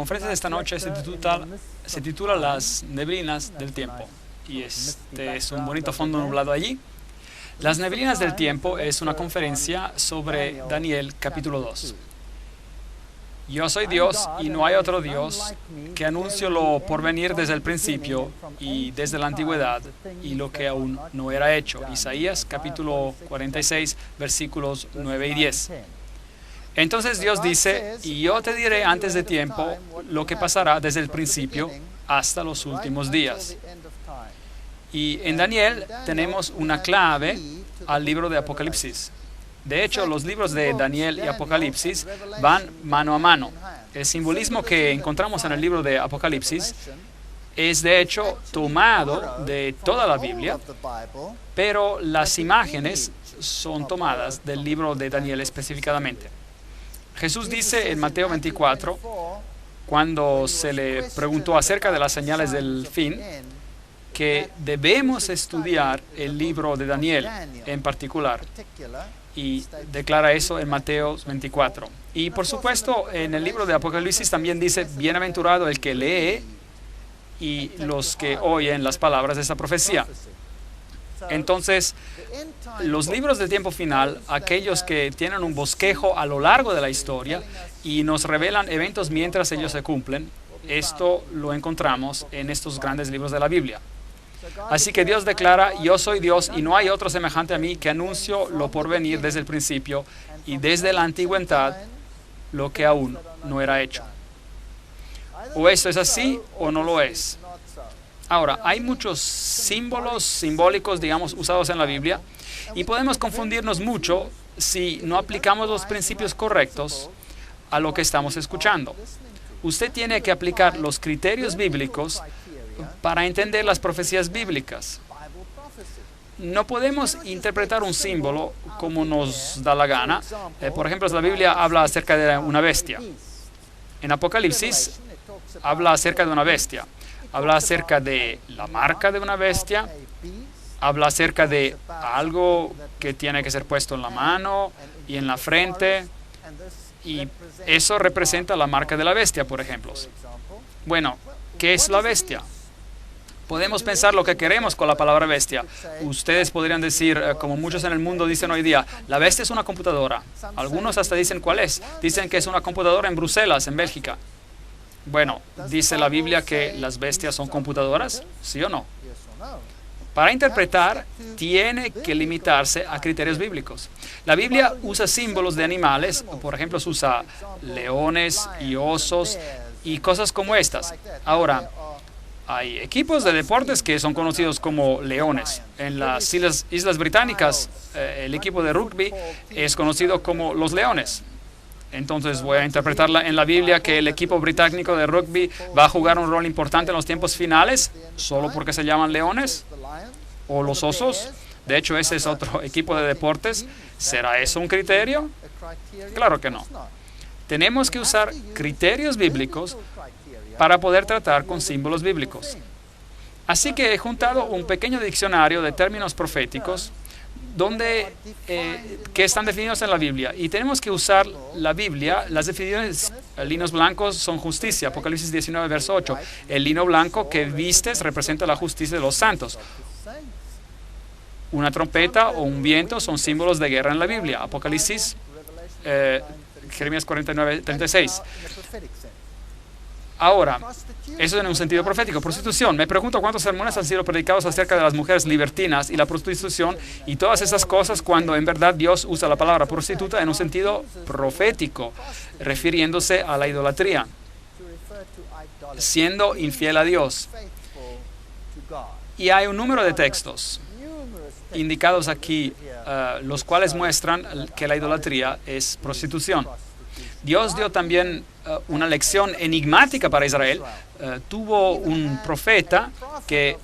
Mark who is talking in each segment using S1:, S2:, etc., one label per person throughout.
S1: conferencia de esta noche se titula Las neblinas del tiempo. Y este es un bonito fondo nublado allí. Las neblinas del tiempo es una conferencia sobre Daniel capítulo 2. Yo soy Dios y no hay otro Dios, que anuncio lo por venir desde el principio y desde la antigüedad y lo que aún no era hecho. Isaías capítulo 46 versículos 9 y 10. Entonces Dios dice, y yo te diré antes de tiempo lo que pasará desde el principio hasta los últimos días. Y en Daniel tenemos una clave al libro de Apocalipsis. De hecho, los libros de Daniel y Apocalipsis van mano a mano. El simbolismo que encontramos en el libro de Apocalipsis es de hecho tomado de toda la Biblia, pero las imágenes son tomadas del libro de Daniel específicamente. Jesús dice en Mateo 24, cuando se le preguntó acerca de las señales del fin, que debemos estudiar el libro de Daniel en particular. Y declara eso en Mateo 24. Y por supuesto, en el libro de Apocalipsis también dice, bienaventurado el que lee y los que oyen las palabras de esa profecía. Entonces, los libros del tiempo final, aquellos que tienen un bosquejo a lo largo de la historia y nos revelan eventos mientras ellos se cumplen, esto lo encontramos en estos grandes libros de la Biblia. Así que Dios declara, yo soy Dios y no hay otro semejante a mí, que anuncio lo por venir desde el principio y desde la antigüedad lo que aún no era hecho. O esto es así o no lo es. Ahora, hay muchos símbolos simbólicos, digamos, usados en la Biblia, y podemos confundirnos mucho si no aplicamos los principios correctos a lo que estamos escuchando. Usted tiene que aplicar los criterios bíblicos para entender las profecías bíblicas. No podemos interpretar un símbolo como nos da la gana. Por ejemplo, la Biblia habla acerca de una bestia. En Apocalipsis habla acerca de una bestia. Habla acerca de la marca de una bestia. Habla acerca de algo que tiene que ser puesto en la mano y en la frente. Y eso representa la marca de la bestia, por ejemplo. Bueno, ¿qué es la bestia? Podemos pensar lo que queremos con la palabra bestia. Ustedes podrían decir, como muchos en el mundo dicen hoy día, la bestia es una computadora. Algunos hasta dicen cuál es. Dicen que es una computadora en Bruselas, en Bélgica. Bueno, ¿dice la Biblia que las bestias son computadoras? ¿Sí o no? Para interpretar, tiene que limitarse a criterios bíblicos. La Biblia usa símbolos de animales, por ejemplo, se usa leones y osos y cosas como estas. Ahora, hay equipos de deportes que son conocidos como leones. En las Islas Británicas, el equipo de rugby es conocido como los leones. Entonces voy a interpretarla en la Biblia que el equipo británico de rugby va a jugar un rol importante en los tiempos finales, solo porque se llaman leones, o los osos. De hecho, ese es otro equipo de deportes. ¿Será eso un criterio? Claro que no. Tenemos que usar criterios bíblicos para poder tratar con símbolos bíblicos. Así que he juntado un pequeño diccionario de términos proféticos que están definidos en la Biblia. Y tenemos que usar la Biblia. Las definiciones, linos blancos son justicia, Apocalipsis 19, verso 8. El lino blanco que vistes representa la justicia de los santos. Una trompeta o un viento son símbolos de guerra en la Biblia, Apocalipsis, Jeremías 49, 36. Ahora, eso en un sentido profético. Prostitución. Me pregunto cuántos sermones han sido predicados acerca de las mujeres libertinas y la prostitución y todas esas cosas cuando en verdad Dios usa la palabra prostituta en un sentido profético, refiriéndose a la idolatría, siendo infiel a Dios. Y hay un número de textos indicados aquí, los cuales muestran que la idolatría es prostitución. Dios dio también una lección enigmática para Israel. Tuvo un profeta que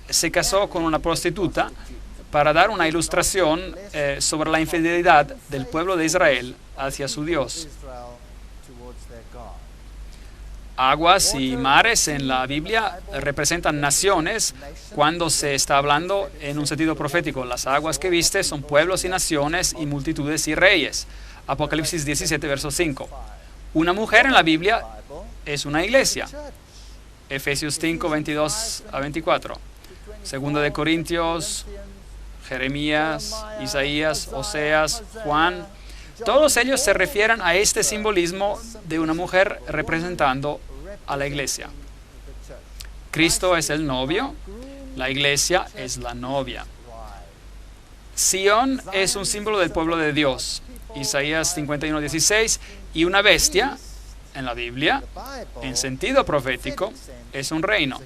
S1: se casó con una prostituta para dar una ilustración sobre la infidelidad del pueblo de Israel hacia su Dios. Aguas y mares en la Biblia representan naciones cuando se está hablando en un sentido profético. Las aguas que viste son pueblos y naciones y multitudes y reyes. Apocalipsis 17, verso 5. Una mujer en la Biblia es una iglesia. Efesios 5, 22 a 24. Segunda de Corintios, Jeremías, Isaías, Oseas, Juan. Todos ellos se refieren a este simbolismo de una mujer representando a la iglesia. Cristo es el novio, la iglesia es la novia. Sión es un símbolo del pueblo de Dios. Isaías 51, 16. Y una bestia, en la Biblia, en sentido profético, es un reino.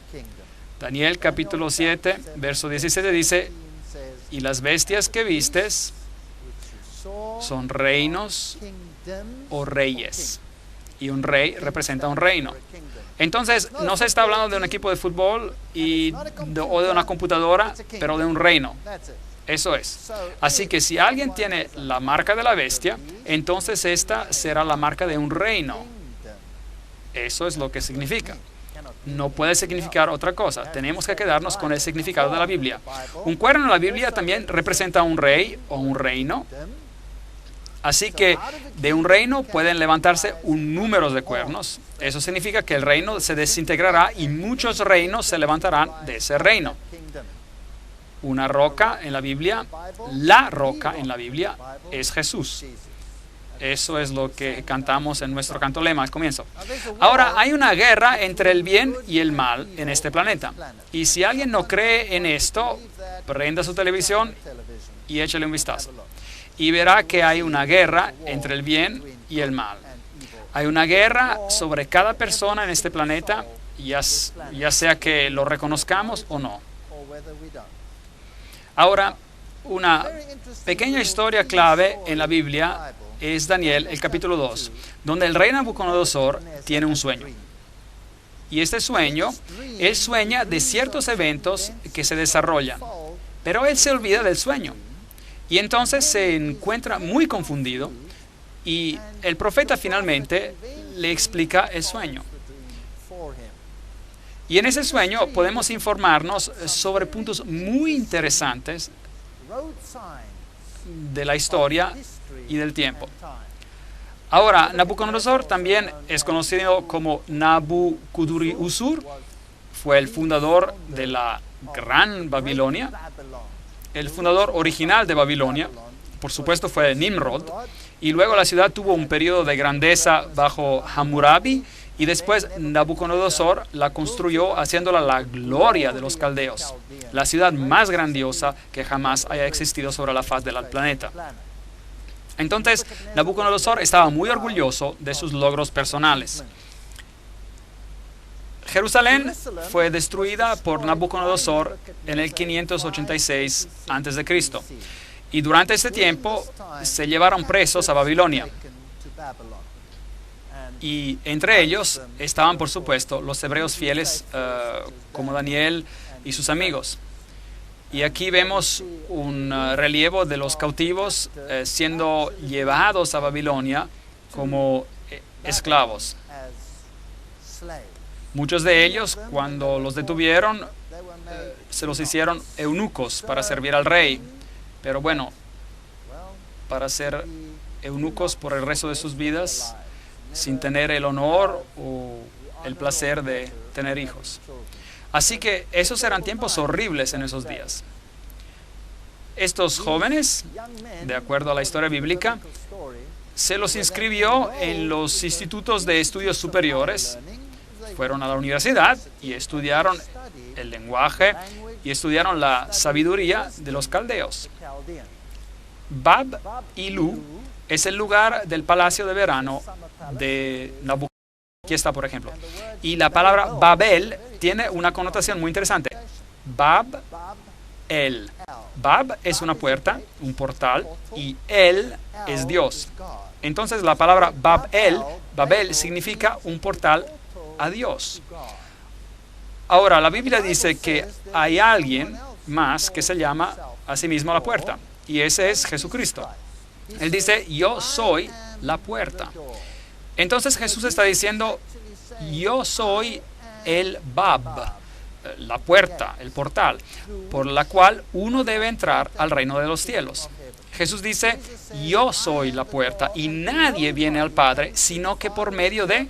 S1: Daniel capítulo 7, verso 17 dice, y las bestias que vistes son reinos o reyes. Y un rey representa un reino. Entonces, no se está hablando de un equipo de fútbol o de una computadora, pero de un reino. Eso es. Así que si alguien tiene la marca de la bestia, entonces esta será la marca de un reino. Eso es lo que significa. No puede significar otra cosa. Tenemos que quedarnos con el significado de la Biblia. Un cuerno en la Biblia también representa a un rey o un reino. Así que de un reino pueden levantarse un número de cuernos. Eso significa que el reino se desintegrará y muchos reinos se levantarán de ese reino. Una roca en la Biblia, la roca en la Biblia es Jesús. Eso es lo que cantamos en nuestro canto lema al comienzo. Ahora, hay una guerra entre el bien y el mal en este planeta. Y si alguien no cree en esto, prenda su televisión y échale un vistazo. Y verá que hay una guerra entre el bien y el mal. Hay una guerra sobre cada persona en este planeta, ya sea que lo reconozcamos o no. Ahora, una pequeña historia clave en la Biblia es Daniel, el capítulo 2, donde el rey Nabucodonosor tiene un sueño. Y este sueño, él sueña de ciertos eventos que se desarrollan, pero él se olvida del sueño. Y entonces se encuentra muy confundido y el profeta finalmente le explica el sueño. Y en ese sueño podemos informarnos sobre puntos muy interesantes de la historia y del tiempo. Ahora, Nabucodonosor también es conocido como Nabucodonosor. Fue el fundador de la Gran Babilonia. El fundador original de Babilonia, por supuesto, fue Nimrod. Y luego la ciudad tuvo un periodo de grandeza bajo Hammurabi. Y después Nabucodonosor la construyó haciéndola la gloria de los caldeos, la ciudad más grandiosa que jamás haya existido sobre la faz del planeta. Entonces, Nabucodonosor estaba muy orgulloso de sus logros personales. Jerusalén fue destruida por Nabucodonosor en el 586 a.C. Y durante este tiempo se llevaron presos a Babilonia. Y entre ellos estaban, por supuesto, los hebreos fieles como Daniel y sus amigos. Y aquí vemos un relievo de los cautivos siendo llevados a Babilonia como esclavos. Muchos de ellos, cuando los detuvieron, se los hicieron eunucos para servir al rey. Pero bueno, para ser eunucos por el resto de sus vidas, sin tener el honor o el placer de tener hijos. Así que esos eran tiempos horribles en esos días. Estos jóvenes, de acuerdo a la historia bíblica, se los inscribió en los institutos de estudios superiores, fueron a la universidad y estudiaron el lenguaje y estudiaron la sabiduría de los caldeos. Bab y Lu es el lugar del palacio de verano de Nabucodonosor. Aquí está, por ejemplo. Y la palabra Babel tiene una connotación muy interesante. Bab-el. Bab es una puerta, un portal, y El es Dios. Entonces la palabra Babel significa un portal a Dios. Ahora, la Biblia dice que hay alguien más que se llama a sí mismo la puerta, y ese es Jesucristo. Él dice, yo soy la puerta. Entonces Jesús está diciendo, yo soy el Bab, la puerta, el portal, por la cual uno debe entrar al reino de los cielos. Jesús dice, yo soy la puerta y nadie viene al Padre sino que por medio de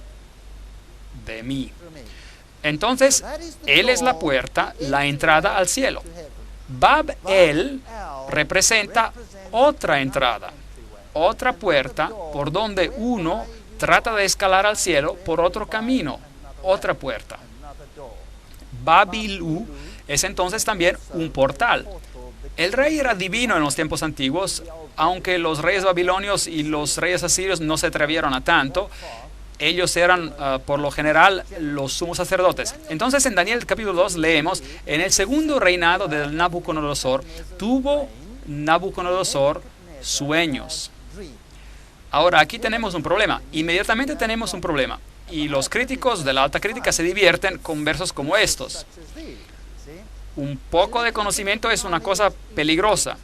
S1: de mí. Entonces, Él es la puerta, la entrada al cielo. Bab-el representa otra entrada, otra puerta por donde uno trata de escalar al cielo por otro camino, otra puerta. Babilú es entonces también un portal. El rey era divino en los tiempos antiguos, aunque los reyes babilonios y los reyes asirios no se atrevieron a tanto. Ellos eran, por lo general, los sumos sacerdotes. Entonces, en Daniel capítulo 2 leemos, en el segundo reinado de Nabucodonosor, tuvo Nabucodonosor sueños. Ahora, aquí tenemos un problema. Inmediatamente tenemos un problema. Y los críticos de la alta crítica se divierten con versos como estos. Un poco de conocimiento es una cosa peligrosa.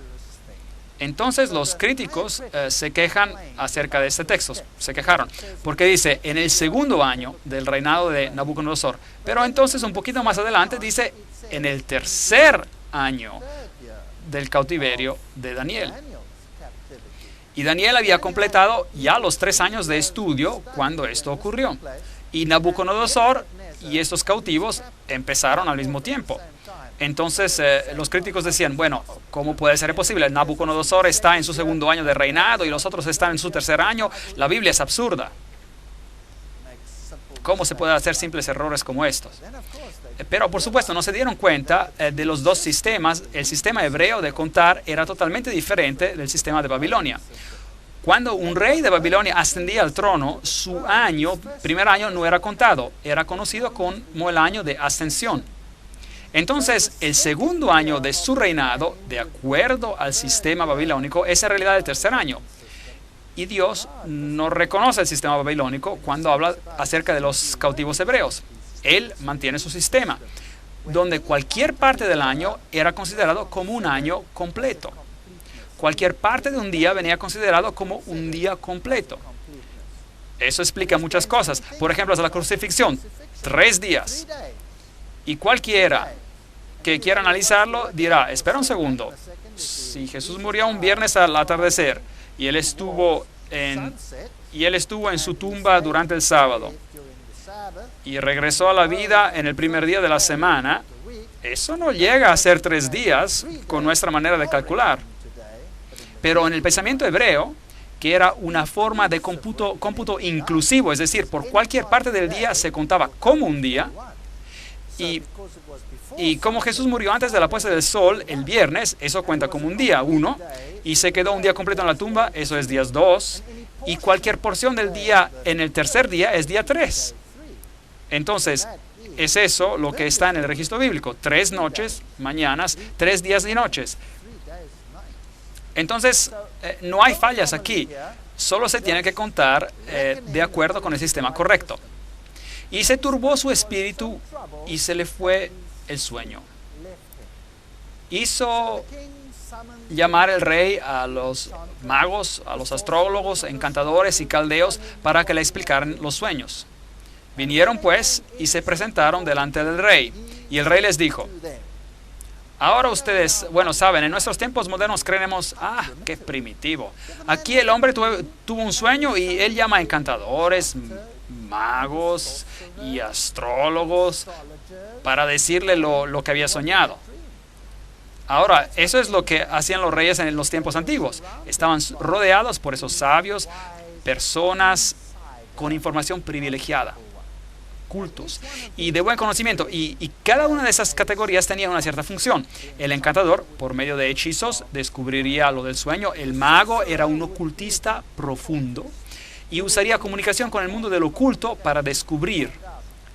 S1: Entonces los críticos se quejan acerca de este texto, se quejaron, porque dice, en el segundo año del reinado de Nabucodonosor, pero entonces un poquito más adelante dice, en el tercer año del cautiverio de Daniel. Y Daniel había completado ya los 3 años de estudio cuando esto ocurrió. Y Nabucodonosor y estos cautivos empezaron al mismo tiempo. Entonces los críticos decían, bueno, ¿cómo puede ser posible? Nabucodonosor está en su segundo año de reinado y los otros están en su tercer año. La Biblia es absurda. ¿Cómo se puede hacer simples errores como estos? Pero por supuesto no se dieron cuenta de los dos sistemas. El sistema hebreo de contar era totalmente diferente del sistema de Babilonia. Cuando un rey de Babilonia ascendía al trono, su primer año no era contado, era conocido como el año de ascensión. Entonces, el segundo año de su reinado, de acuerdo al sistema babilónico, es en realidad el tercer año. Y Dios no reconoce el sistema babilónico cuando habla acerca de los cautivos hebreos. Él mantiene su sistema, donde cualquier parte del año era considerado como un año completo. Cualquier parte de un día venía considerado como un día completo. Eso explica muchas cosas. Por ejemplo, la crucifixión, 3 días. Y cualquiera que quiera analizarlo dirá, espera un segundo, si Jesús murió un viernes al atardecer y él estuvo en su tumba durante el sábado y regresó a la vida en el primer día de la semana, eso no llega a ser 3 días con nuestra manera de calcular. Pero en el pensamiento hebreo, que era una forma de cómputo inclusivo, es decir, por cualquier parte del día se contaba como un día. Y como Jesús murió antes de la puesta del sol, el viernes, eso cuenta como un día 1, y se quedó un día completo en la tumba, eso es días 2, y cualquier porción del día en el tercer día es día 3. Entonces, es eso lo que está en el registro bíblico, 3 noches, mañanas, 3 días y noches. Entonces, no hay fallas aquí, solo se tiene que contar de acuerdo con el sistema correcto. Y se turbó su espíritu y se le fue el sueño. Hizo llamar el rey a los magos, a los astrólogos, encantadores y caldeos para que le explicaran los sueños. Vinieron pues y se presentaron delante del rey. Y el rey les dijo, ahora ustedes, saben, en nuestros tiempos modernos creemos, qué primitivo. Aquí el hombre tuvo un sueño y él llama a encantadores, magos y astrólogos para decirle lo que había soñado. Ahora, eso es lo que hacían los reyes en los tiempos antiguos. Estaban rodeados por esos sabios, personas con información privilegiada, cultos y de buen conocimiento. Y cada una de esas categorías tenía una cierta función. El encantador, por medio de hechizos, descubriría lo del sueño. El mago era un ocultista profundo y usaría comunicación con el mundo del oculto para descubrir.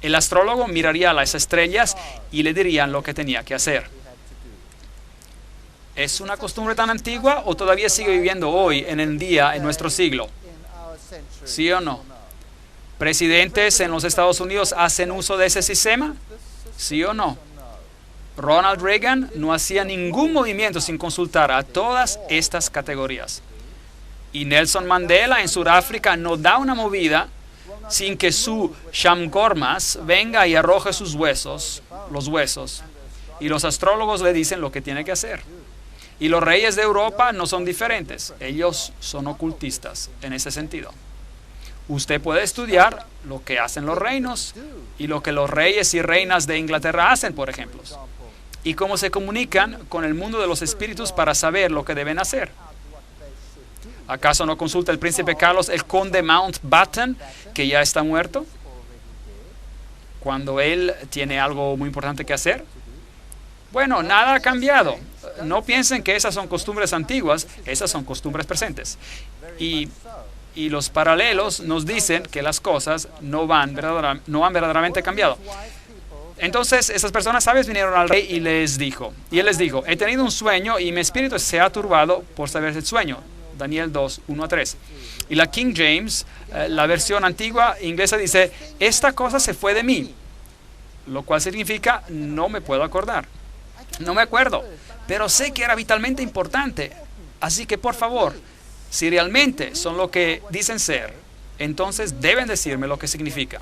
S1: El astrólogo miraría a las estrellas y le dirían lo que tenía que hacer. ¿Es una costumbre tan antigua o todavía sigue viviendo hoy en el día, en nuestro siglo? ¿Sí o no? ¿Presidentes en los Estados Unidos hacen uso de ese sistema? ¿Sí o no? Ronald Reagan no hacía ningún movimiento sin consultar a todas estas categorías. Y Nelson Mandela en Sudáfrica no da una movida sin que su Shamgormas venga y arroje los huesos. Y los astrólogos le dicen lo que tiene que hacer. Y los reyes de Europa no son diferentes. Ellos son ocultistas en ese sentido. Usted puede estudiar lo que hacen los reinos y lo que los reyes y reinas de Inglaterra hacen, por ejemplo, y cómo se comunican con el mundo de los espíritus para saber lo que deben hacer. ¿Acaso no consulta el príncipe Carlos el conde Mountbatten, que ya está muerto, cuando él tiene algo muy importante que hacer? Bueno, nada ha cambiado. No piensen que esas son costumbres antiguas, esas son costumbres presentes. Y los paralelos nos dicen que las cosas no han verdaderamente cambiado. Entonces, esas personas sabias vinieron al rey y él les dijo, he tenido un sueño y mi espíritu se ha turbado por saber el sueño. Daniel 2, 1 a 3. Y la King James, la versión antigua inglesa, dice, esta cosa se fue de mí, lo cual significa no me puedo acordar. No me acuerdo, pero sé que era vitalmente importante. Así que, por favor, si realmente son lo que dicen ser, entonces deben decirme lo que significa.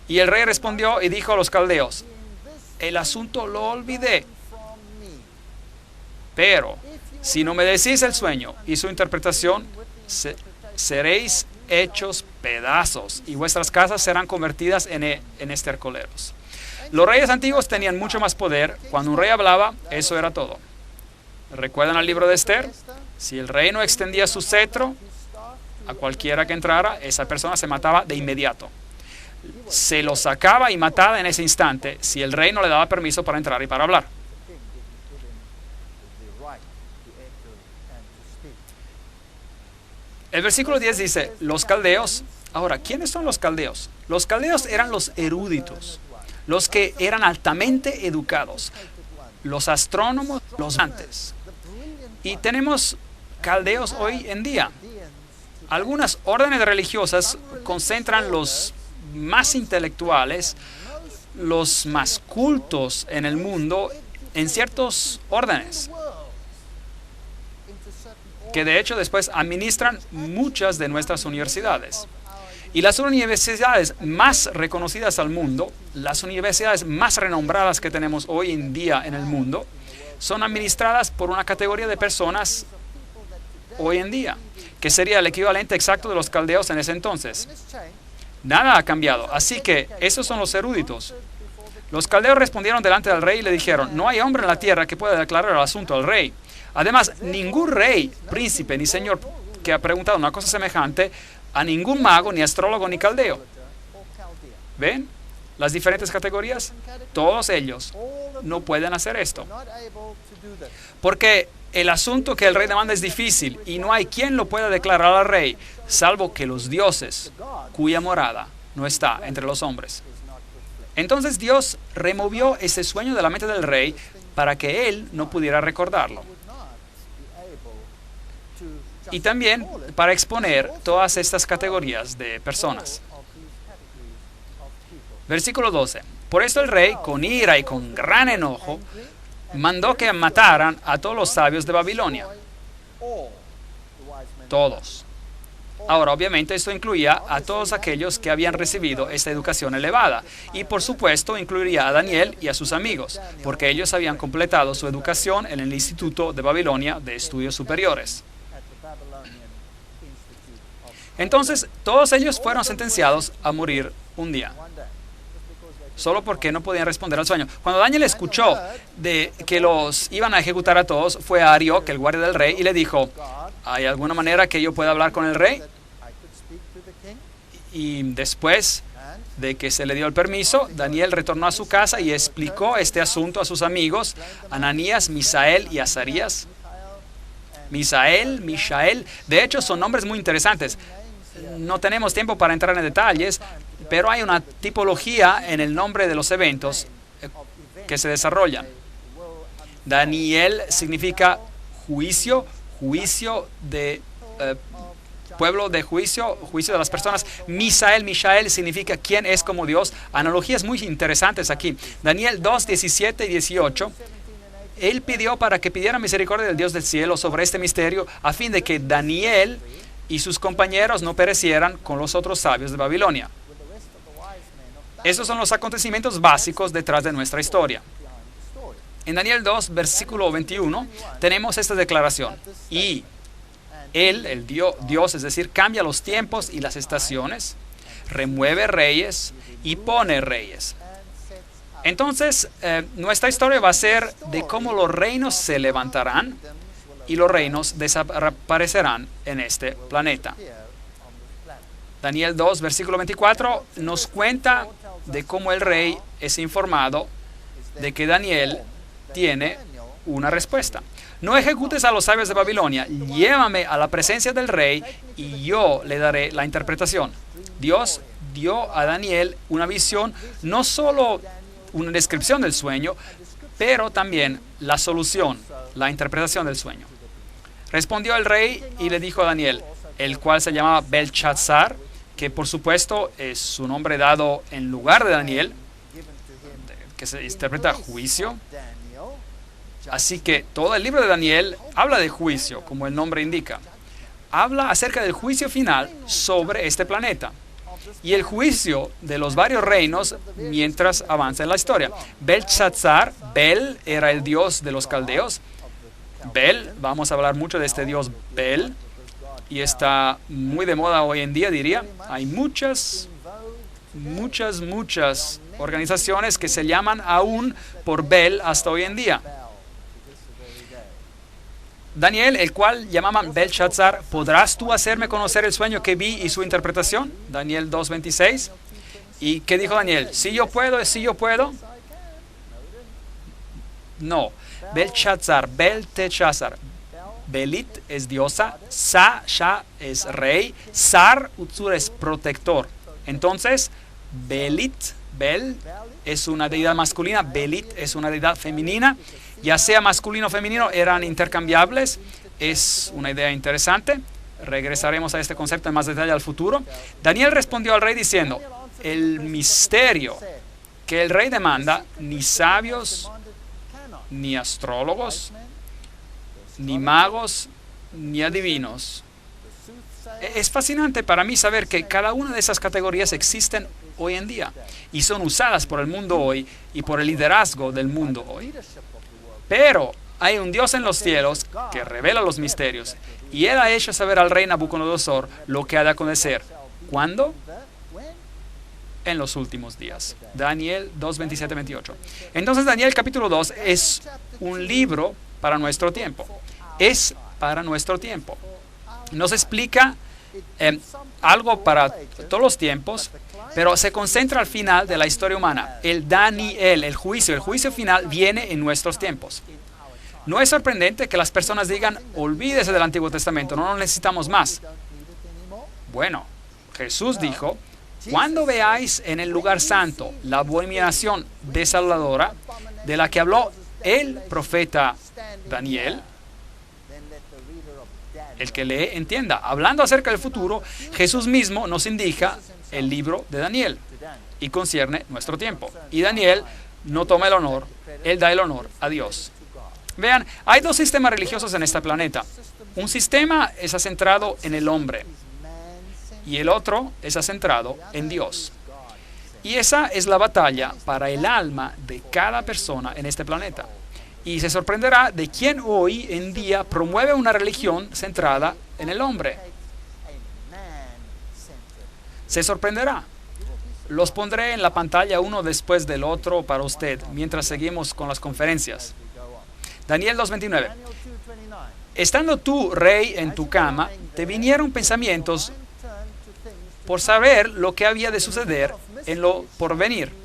S1: Y el rey respondió y dijo a los caldeos, el asunto lo olvidé. Pero si no me decís el sueño y su interpretación, seréis hechos pedazos y vuestras casas serán convertidas en estercoleros. Los reyes antiguos tenían mucho más poder. Cuando un rey hablaba, eso era todo. ¿Recuerdan el libro de Esther? Si el rey no extendía su cetro a cualquiera que entrara, esa persona se mataba de inmediato. Se lo sacaba y mataba en ese instante si el rey no le daba permiso para entrar y para hablar. El versículo 10 dice, los caldeos. Ahora, ¿quiénes son los caldeos? Los caldeos eran los eruditos, los que eran altamente educados, los astrónomos, los antes. Y tenemos caldeos hoy en día. Algunas órdenes religiosas concentran los más intelectuales, los más cultos en el mundo, en ciertos órdenes, que de hecho después administran muchas de nuestras universidades. Y las universidades más reconocidas al mundo, las universidades más renombradas que tenemos hoy en día en el mundo, son administradas por una categoría de personas hoy en día, que sería el equivalente exacto de los caldeos en ese entonces. Nada ha cambiado, así que esos son los eruditos. Los caldeos respondieron delante del rey y le dijeron, no hay hombre en la tierra que pueda declarar el asunto al rey. Además, ningún rey, príncipe ni señor que ha preguntado una cosa semejante a ningún mago, ni astrólogo, ni caldeo. ¿Ven las diferentes categorías? Todos ellos no pueden hacer esto. Porque el asunto que el rey demanda es difícil y no hay quien lo pueda declarar al rey, salvo que los dioses, cuya morada no está entre los hombres. Entonces Dios removió ese sueño de la mente del rey para que él no pudiera recordarlo. Y también para exponer todas estas categorías de personas. Versículo 12. Por esto el rey, con ira y con gran enojo, mandó que mataran a todos los sabios de Babilonia. Todos. Ahora, obviamente, esto incluía a todos aquellos que habían recibido esta educación elevada. Y, por supuesto, incluiría a Daniel y a sus amigos, porque ellos habían completado su educación en el Instituto de Babilonia de Estudios Superiores. Entonces, todos ellos fueron sentenciados a morir un día, solo porque no podían responder al sueño. Cuando Daniel escuchó de que los iban a ejecutar a todos, fue a Arioc, el guardia del rey, y le dijo, ¿hay alguna manera que yo pueda hablar con el rey? Y después de que se le dio el permiso, Daniel retornó a su casa y explicó este asunto a sus amigos, Ananías, Misael y Azarías. Misael, Mishael, de hecho son nombres muy interesantes. No tenemos tiempo para entrar en detalles, pero hay una tipología en el nombre de los eventos que se desarrollan. Daniel significa juicio, juicio de pueblo de juicio, juicio de las personas. Misael, Mishael significa quién es como Dios. Analogías muy interesantes aquí. Daniel 2, 17 y 18. Él pidió para que pidiera misericordia del Dios del cielo sobre este misterio, a fin de que Daniel y sus compañeros no perecieran con los otros sabios de Babilonia. Esos son los acontecimientos básicos detrás de nuestra historia. En Daniel 2, versículo 21, tenemos esta declaración. Y Él, el Dios, es decir, cambia los tiempos y las estaciones, remueve reyes y pone reyes. Entonces, nuestra historia va a ser de cómo los reinos se levantarán y los reinos desaparecerán en este planeta. Daniel 2, versículo 24, nos cuenta de cómo el rey es informado de que Daniel tiene una respuesta. No ejecutes a los sabios de Babilonia, llévame a la presencia del rey y yo le daré la interpretación. Dios dio a Daniel una visión, no solo una descripción del sueño, pero también la solución, la interpretación del sueño. Respondió el rey y le dijo a Daniel, el cual se llamaba Belteshazzar, que por supuesto es su nombre dado en lugar de Daniel, que se interpreta juicio. Así que todo el libro de Daniel habla de juicio, como el nombre indica. Habla acerca del juicio final sobre este planeta y el juicio de los varios reinos mientras avanza en la historia. Belteshazzar, Bel era el dios de los caldeos. Bel, vamos a hablar mucho de este dios Bel, y está muy de moda hoy en día, diría. Hay muchas organizaciones que se llaman aún por Bel hasta hoy en día. Daniel, el cual llamaban Belteshazzar, ¿podrás tú hacerme conocer el sueño que vi y su interpretación? Daniel 2:26. ¿Y qué dijo Daniel? ¿Sí yo puedo? ¿Sí yo puedo? No. Belteshazzar. Belit es diosa, Sha es rey, Sar, Utsur es protector. Entonces, Bel es una deidad masculina, Belit es una deidad femenina. Ya sea masculino o femenino, eran intercambiables. Es una idea interesante. Regresaremos a este concepto en más detalle al futuro. Daniel respondió al rey diciendo, el misterio que el rey demanda, ni sabios, ni astrólogos, ni magos, ni adivinos. Es fascinante para mí saber que cada una de esas categorías existen hoy en día y son usadas por el mundo hoy y por el liderazgo del mundo hoy. Pero hay un Dios en los cielos que revela los misterios y Él ha hecho saber al rey Nabucodonosor lo que ha de acontecer. ¿Cuándo? En los últimos días. Daniel 2, 27, 28. Entonces Daniel capítulo 2 es un libro para nuestro tiempo. Es para nuestro tiempo. Nos explica algo para todos los tiempos, pero se concentra al final de la historia humana. El Daniel, el juicio final viene en nuestros tiempos. No es sorprendente que las personas digan, olvídese del Antiguo Testamento, no lo necesitamos más. Bueno, Jesús dijo, cuando veáis en el lugar santo la abominación desoladora de la que habló el profeta Daniel, el que lee entienda. Hablando acerca del futuro, Jesús mismo nos indica el libro de Daniel y concierne nuestro tiempo. Y Daniel no toma el honor, él da el honor a Dios. Vean, hay dos sistemas religiosos en este planeta. Un sistema es centrado en el hombre y el otro es centrado en Dios. Y esa es la batalla para el alma de cada persona en este planeta. Y se sorprenderá de quién hoy en día promueve una religión centrada en el hombre. Se sorprenderá. Los pondré en la pantalla uno después del otro para usted mientras seguimos con las conferencias. Daniel 2:29. Estando tú, rey, en tu cama, te vinieron pensamientos por saber lo que había de suceder en lo porvenir.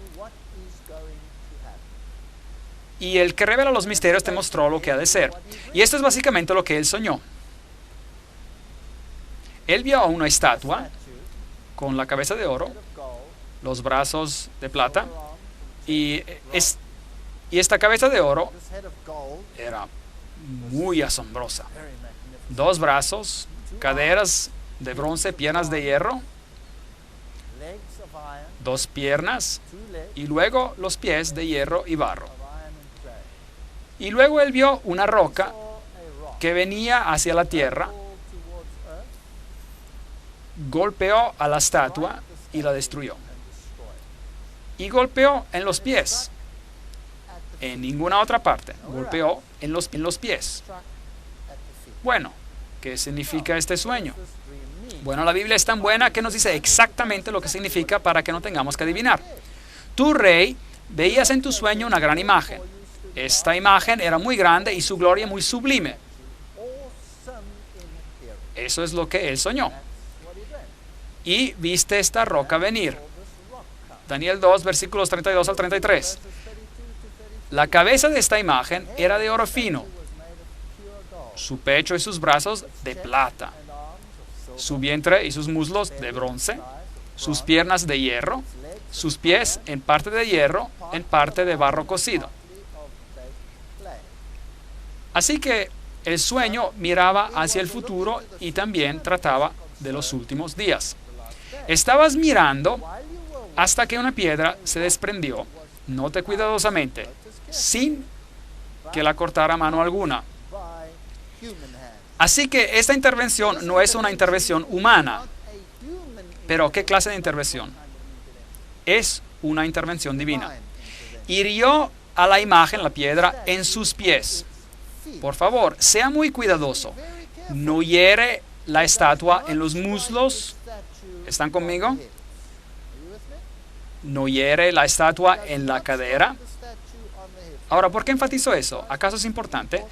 S1: Y el que revela los misterios te mostró lo que ha de ser. Y esto es básicamente lo que él soñó. Él vio a una estatua con la cabeza de oro, los brazos de plata, y esta cabeza de oro era muy asombrosa. 2 brazos, caderas de bronce, piernas de hierro, 2 piernas, y luego los pies de hierro y barro. Y luego él vio una roca que venía hacia la tierra, golpeó a la estatua y la destruyó. Y golpeó en los pies. En ninguna otra parte. Golpeó en los pies. Bueno, ¿Qué significa este sueño? Bueno, la Biblia es tan buena que nos dice exactamente lo que significa para que no tengamos que adivinar. Tu rey, veías en tu sueño una gran imagen. Esta imagen era muy grande y su gloria muy sublime. Eso es lo que él soñó. Y viste esta roca venir. Daniel 2, versículos 32 al 33. La cabeza de esta imagen era de oro fino, su pecho y sus brazos de plata, su vientre y sus muslos de bronce, sus piernas de hierro, sus pies en parte de hierro, en parte de barro cocido. Así que el sueño miraba hacia el futuro y también trataba de los últimos días. Estabas mirando hasta que una piedra se desprendió, note cuidadosamente, sin que la cortara mano alguna. Así que esta intervención no es una intervención humana. Pero ¿qué clase de intervención? Es una intervención divina. Hirió a la imagen, la piedra, en sus pies. Por favor, sea muy cuidadoso. No hiere la estatua en los muslos. ¿Están conmigo? No hiere la estatua en la cadera. Ahora, ¿por qué enfatizo eso? ¿Acaso es importante?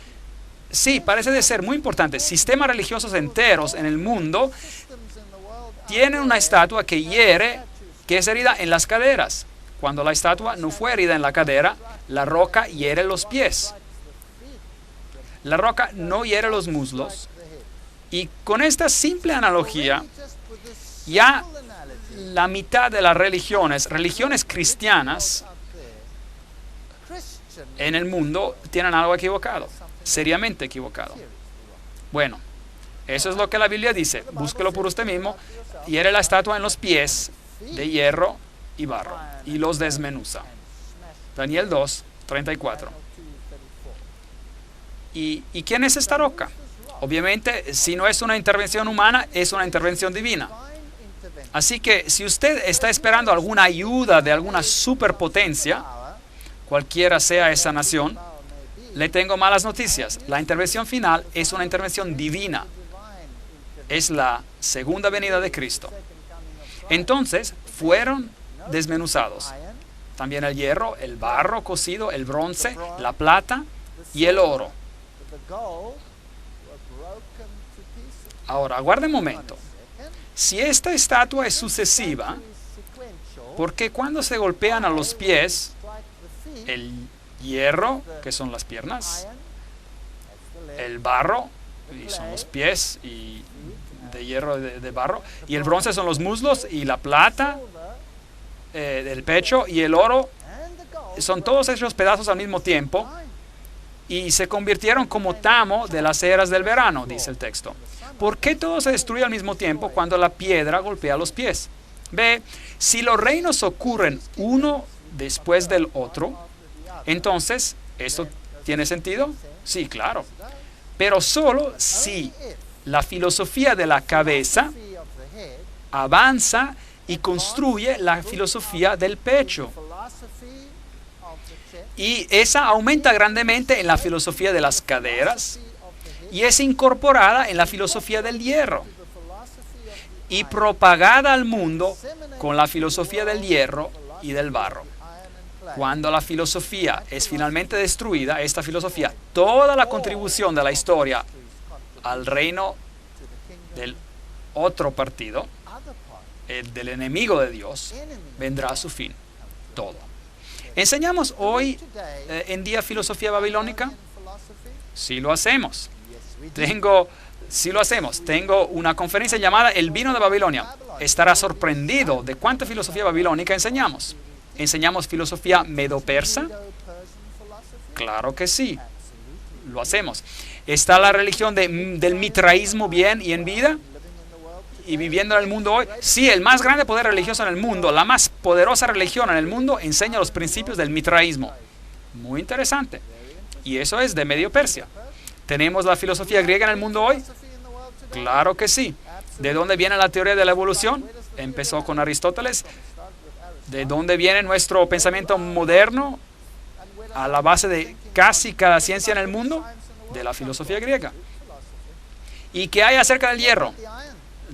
S1: Sí, parece de ser muy importante. Sistemas religiosos enteros en el mundo tienen una estatua que hiere, que es herida en las caderas. Cuando la estatua no fue herida en la cadera, la roca hiere los pies. La roca no hiere los muslos. Y con esta simple analogía, ya la mitad de las religiones cristianas en el mundo tienen algo equivocado, seriamente equivocado. Bueno, eso es lo que la Biblia dice. Búsquelo por usted mismo. Hiere la estatua en los pies de hierro y barro y los desmenuza. Daniel 2, 34. ¿Y quién es esta roca? Obviamente, si no es una intervención humana, es una intervención divina. Así que si usted está esperando alguna ayuda de alguna superpotencia, cualquiera sea esa nación, le tengo malas noticias. La intervención final es una intervención divina. Es la segunda venida de Cristo. Entonces, fueron desmenuzados. También el hierro, el barro cocido, el bronce, la plata y el oro. Ahora, aguarde un momento. Si esta estatua es sucesiva, ¿por qué cuando se golpean a los pies, el hierro, que son las piernas, el barro, y son los pies, y de hierro, de barro, y el bronce son los muslos, y la plata, del pecho, y el oro, son todos esos pedazos al mismo tiempo, y se convirtieron como tamo de las eras del verano, dice el texto? ¿Por qué todo se destruye al mismo tiempo cuando la piedra golpea los pies? Ve, si los reinos ocurren uno después del otro, entonces, ¿esto tiene sentido? Sí, claro. Pero solo si la filosofía de la cabeza avanza y construye la filosofía del pecho. Y esa aumenta grandemente en la filosofía de las caderas y es incorporada en la filosofía del hierro y propagada al mundo con la filosofía del hierro y del barro. Cuando la filosofía es finalmente destruida, esta filosofía, toda la contribución de la historia al reino del otro partido, el del enemigo de Dios, vendrá a su fin. Todo. ¿Enseñamos hoy en día filosofía babilónica? Sí lo hacemos. Tengo una conferencia llamada El vino de Babilonia. Estará sorprendido de cuánta filosofía babilónica enseñamos. ¿Enseñamos filosofía medo-persa? Claro que sí. Lo hacemos. ¿Está la religión del mitraísmo bien y en vida? ¿Y viviendo en el mundo hoy? Sí, el más grande poder religioso en el mundo, la más poderosa religión en el mundo, enseña los principios del mitraísmo. Muy interesante. Y eso es de Medio Persia. ¿Tenemos la filosofía griega en el mundo hoy? Claro que sí. ¿De dónde viene la teoría de la evolución? Empezó con Aristóteles. ¿De dónde viene nuestro pensamiento moderno a la base de casi cada ciencia en el mundo? De la filosofía griega. ¿Y qué hay acerca del hierro?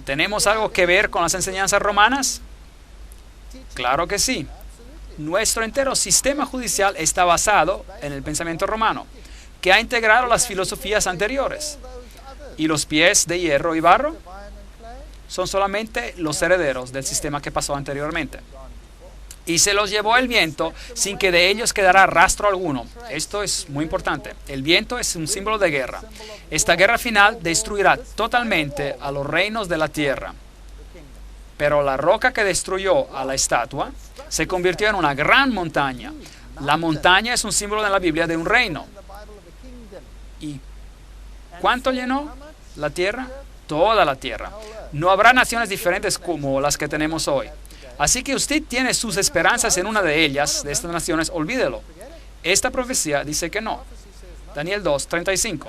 S1: ¿Tenemos algo que ver con las enseñanzas romanas? Claro que sí. Nuestro entero sistema judicial está basado en el pensamiento romano, que ha integrado las filosofías anteriores. Y los pies de hierro y barro son solamente los herederos del sistema que pasó anteriormente. Y se los llevó el viento sin que de ellos quedara rastro alguno. Esto es muy importante. El viento es un símbolo de guerra. Esta guerra final destruirá totalmente a los reinos de la tierra. Pero la roca que destruyó a la estatua se convirtió en una gran montaña. La montaña es un símbolo en la Biblia de un reino. ¿Y cuánto llenó la tierra? Toda la tierra. No habrá naciones diferentes como las que tenemos hoy. Así que usted tiene sus esperanzas en una de ellas, de estas naciones, olvídelo. Esta profecía dice que no. Daniel 2:35.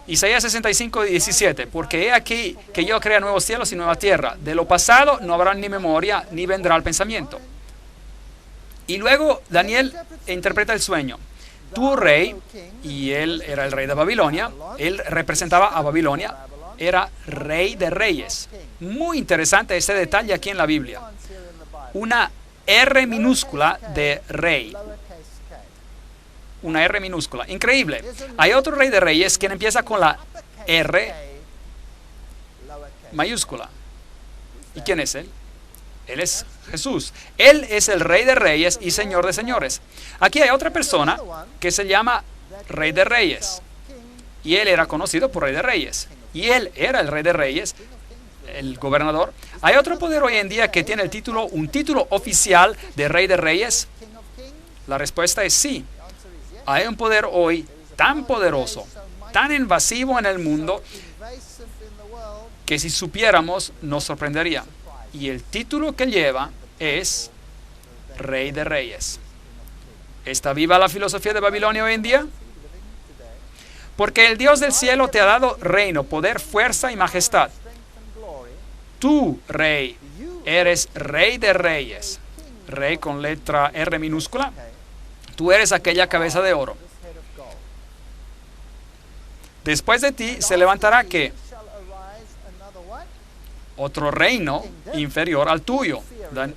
S1: Isaías 65:17. Porque he aquí que yo crea nuevos cielos y nueva tierra. De lo pasado no habrá ni memoria, ni vendrá el pensamiento. Y luego Daniel interpreta el sueño. Tu rey, y él era el rey de Babilonia, él representaba a Babilonia, era rey de reyes. Muy interesante este detalle aquí en la Biblia. Una R minúscula de rey. Una R minúscula. Increíble. Hay otro rey de reyes quien empieza con la R mayúscula. ¿Y quién es él? Él es Jesús. Él es el rey de reyes y señor de señores. Aquí hay otra persona que se llama rey de reyes. Y él era conocido por rey de reyes. Y él era el rey de reyes, el gobernador. ¿Hay otro poder hoy en día que tiene un título oficial de rey de reyes? La respuesta es sí. Hay un poder hoy tan poderoso, tan invasivo en el mundo, que si supiéramos nos sorprendería. Y el título que lleva es Rey de Reyes. ¿Está viva la filosofía de Babilonia hoy en día? Porque el Dios del cielo te ha dado reino, poder, fuerza y majestad. Tú, rey, eres Rey de Reyes. Rey con letra R minúscula. Tú eres aquella cabeza de oro. Después de ti se levantará ¿qué? Otro reino inferior al tuyo.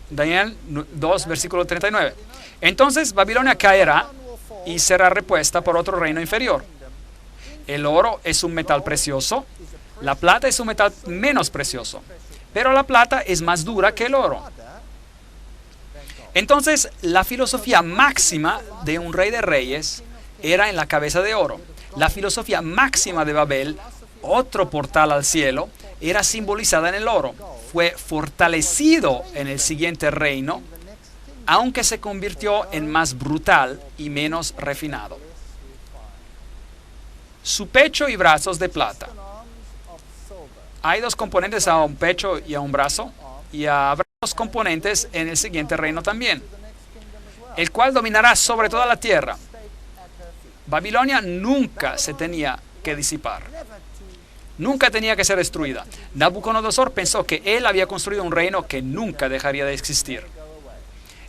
S1: Daniel 2, versículo 39. Entonces Babilonia caerá y será repuesta por otro reino inferior. El oro es un metal precioso. La plata es un metal menos precioso. Pero la plata es más dura que el oro. Entonces, la filosofía máxima de un rey de reyes era en la cabeza de oro. La filosofía máxima de Babel, otro portal al cielo, era simbolizada en el oro. Fue fortalecido en el siguiente reino, aunque se convirtió en más brutal y menos refinado. Su pecho y brazos de plata. Hay dos componentes a un pecho y a un brazo, y habrá dos componentes en el siguiente reino también, el cual dominará sobre toda la tierra. Babilonia nunca se tenía que disipar. Nunca tenía que ser destruida. Nabucodonosor pensó que él había construido un reino que nunca dejaría de existir.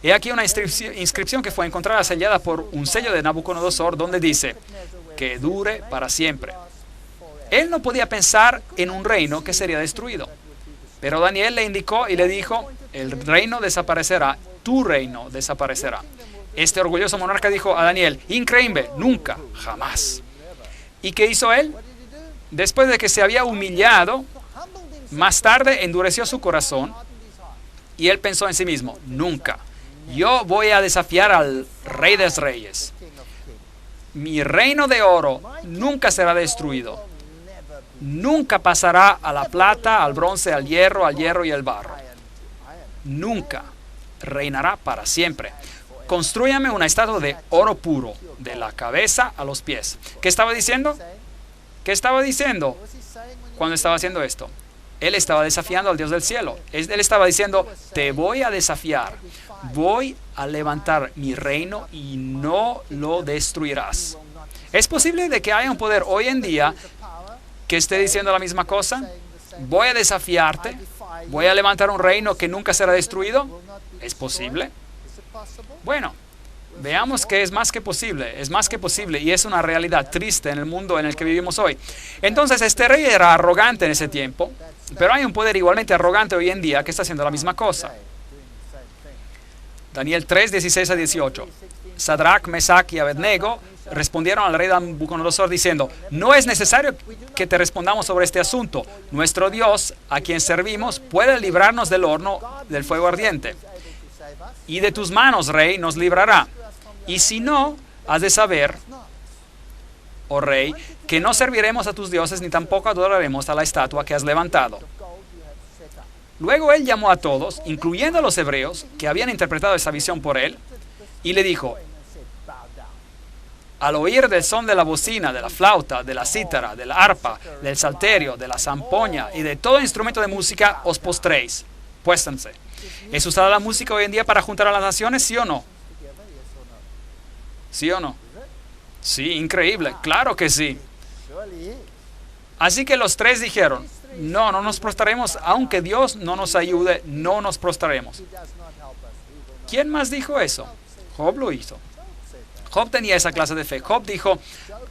S1: He aquí una inscripción que fue encontrada sellada por un sello de Nabucodonosor donde dice que dure para siempre. Él no podía pensar en un reino que sería destruido. Pero Daniel le indicó y le dijo, el reino desaparecerá, tu reino desaparecerá. Este orgulloso monarca dijo a Daniel, increíble, nunca, jamás. ¿Y qué hizo él? Después de que se había humillado, más tarde endureció su corazón y él pensó en sí mismo, nunca. Yo voy a desafiar al Rey de Reyes. Mi reino de oro nunca será destruido. Nunca pasará a la plata, al bronce, al hierro y al barro. Nunca. Reinará para siempre. Constrúyame una estatua de oro puro, de la cabeza a los pies. ¿Qué estaba diciendo? ¿Qué estaba diciendo cuando estaba haciendo esto? Él estaba desafiando al Dios del cielo. Él estaba diciendo, te voy a desafiar. Voy a levantar mi reino y no lo destruirás. ¿Es posible de que haya un poder hoy en día que esté diciendo la misma cosa? Voy a desafiarte. Voy a levantar un reino que nunca será destruido. ¿Es posible? Bueno, Veamos que es más que posible y es una realidad triste en el mundo en el que vivimos hoy. Entonces este rey era arrogante en ese tiempo, pero hay un poder igualmente arrogante hoy en día que está haciendo la misma cosa. Daniel 3, 16 a 18. Sadrach, Mesach y Abednego respondieron al rey Nabucodonosor diciendo: no es necesario que te respondamos sobre este asunto. Nuestro Dios, a quien servimos, puede librarnos del horno del fuego ardiente. Y de tus manos, rey, nos librará. Y si no, has de saber, oh rey, que no serviremos a tus dioses ni tampoco adoraremos a la estatua que has levantado. Luego él llamó a todos, incluyendo a los hebreos, que habían interpretado esa visión por él, y le dijo: al oír del son de la bocina, de la flauta, de la cítara, de la arpa, del salterio, de la zampoña y de todo instrumento de música, os postréis. Puéstense. ¿Es usada la música hoy en día para juntar a las naciones, sí o no? ¿Sí o no? Sí, increíble, claro que sí. Así que los tres dijeron: no nos prostraremos, aunque Dios no nos ayude, no nos prostraremos. ¿Quién más dijo eso? Job lo hizo. Job tenía esa clase de fe. Job dijo: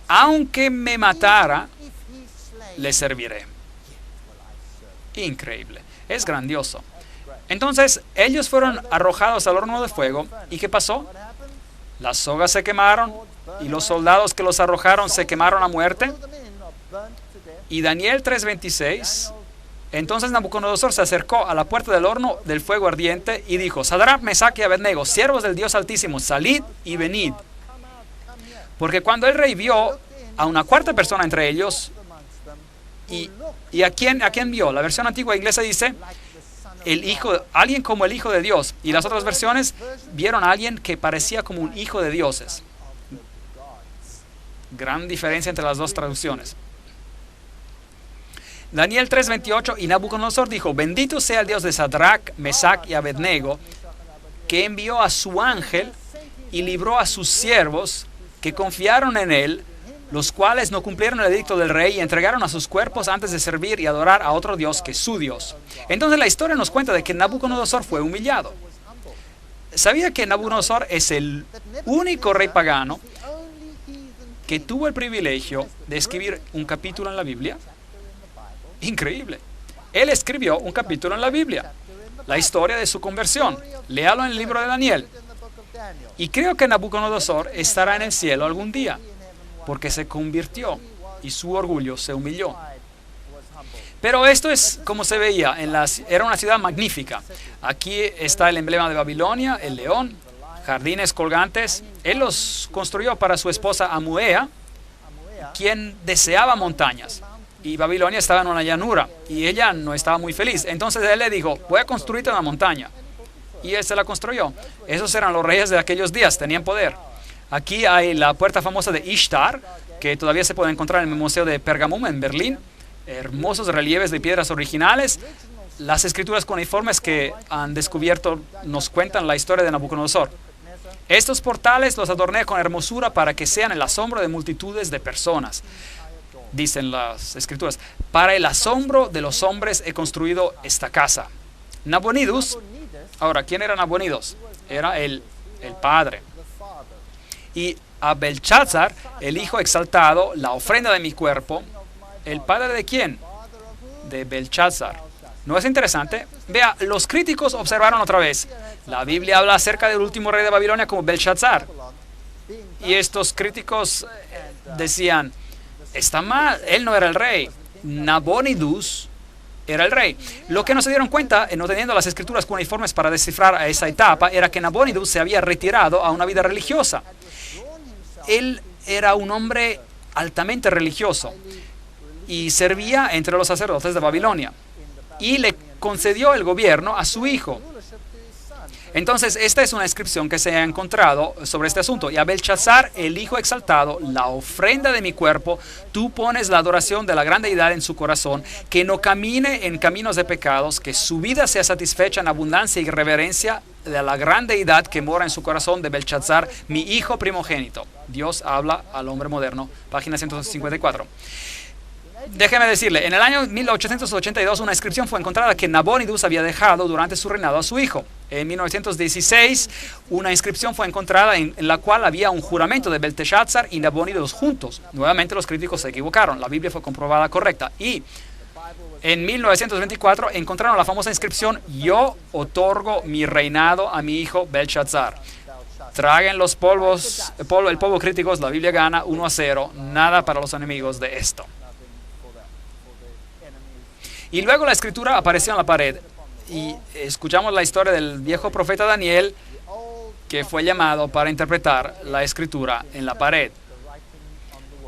S1: aunque me matara, le serviré. Increíble, es grandioso. Entonces ellos fueron arrojados al horno de fuego. ¿Y qué pasó? Las sogas se quemaron y los soldados que los arrojaron se quemaron a muerte. Y Daniel 3:26, entonces Nabucodonosor se acercó a la puerta del horno del fuego ardiente y dijo: Sadrach, Mesach y Abednego, siervos del Dios Altísimo, salid y venid. Porque cuando el rey vio a una cuarta persona entre ellos, ¿y a quién vio? La versión antigua inglesa dice: alguien como el Hijo de Dios. Y las otras versiones vieron a alguien que parecía como un hijo de dioses. Gran diferencia entre las dos traducciones. Daniel 3:28, y Nabucodonosor dijo: bendito sea el Dios de Sadrach, Mesach y Abednego, que envió a su ángel y libró a sus siervos que confiaron en él, los cuales no cumplieron el edicto del rey y entregaron a sus cuerpos antes de servir y adorar a otro Dios que su Dios. Entonces la historia nos cuenta de que Nabucodonosor fue humillado. ¿Sabía que Nabucodonosor es el único rey pagano que tuvo el privilegio de escribir un capítulo en la Biblia? Increíble. Él escribió un capítulo en la Biblia, la historia de su conversión. Léalo en el libro de Daniel. Y creo que Nabucodonosor estará en el cielo algún día, porque se convirtió y su orgullo se humilló. Pero esto es como se veía, era una ciudad magnífica. Aquí está el emblema de Babilonia, el león, jardines colgantes. Él los construyó para su esposa Amuea, quien deseaba montañas. Y Babilonia estaba en una llanura y ella no estaba muy feliz. Entonces él le dijo: voy a construirte una montaña. Y él se la construyó. Esos eran los reyes de aquellos días, tenían poder. Aquí hay la puerta famosa de Ishtar, que todavía se puede encontrar en el Museo de Pergamum en Berlín. Hermosos relieves de piedras originales. Las escrituras cuneiformes que han descubierto nos cuentan la historia de Nabucodonosor. Estos portales los adorné con hermosura para que sean el asombro de multitudes de personas. Dicen las escrituras: para el asombro de los hombres he construido esta casa. Nabonidus, ahora, ¿quién era Nabonidus? Era el padre. Y a Belshazzar, el hijo exaltado, la ofrenda de mi cuerpo. ¿El padre de quién? De Belshazzar. ¿No es interesante? Vea, los críticos observaron otra vez. La Biblia habla acerca del último rey de Babilonia como Belshazzar. Y estos críticos decían: está mal, él no era el rey. Nabonidus era el rey. Lo que no se dieron cuenta, no teniendo las escrituras cuneiformes para descifrar a esa etapa, era que Nabonidus se había retirado a una vida religiosa. Él era un hombre altamente religioso y servía entre los sacerdotes de Babilonia. Y le concedió el gobierno a su hijo. Entonces, esta es una inscripción que se ha encontrado sobre este asunto. Y a Belshazzar, el hijo exaltado, la ofrenda de mi cuerpo, tú pones la adoración de la gran deidad en su corazón, que no camine en caminos de pecados, que su vida sea satisfecha en abundancia y reverencia de la gran deidad que mora en su corazón de Belshazzar, mi hijo primogénito. Dios habla al hombre moderno, página 154. Déjeme decirle, en el año 1882 una inscripción fue encontrada que Nabonidus había dejado durante su reinado a su hijo. En 1916, una inscripción fue encontrada en la cual había un juramento de Belteshazzar y Nabónidos juntos. Nuevamente los críticos se equivocaron. La Biblia fue comprobada correcta. Y en 1924 encontraron la famosa inscripción: yo otorgo mi reinado a mi hijo Belshazzar. Traguen los el polvo críticos, la Biblia gana 1-0. Nada para los enemigos de esto. Y luego la escritura apareció en la pared. Y escuchamos la historia del viejo profeta Daniel, que fue llamado para interpretar la escritura en la pared.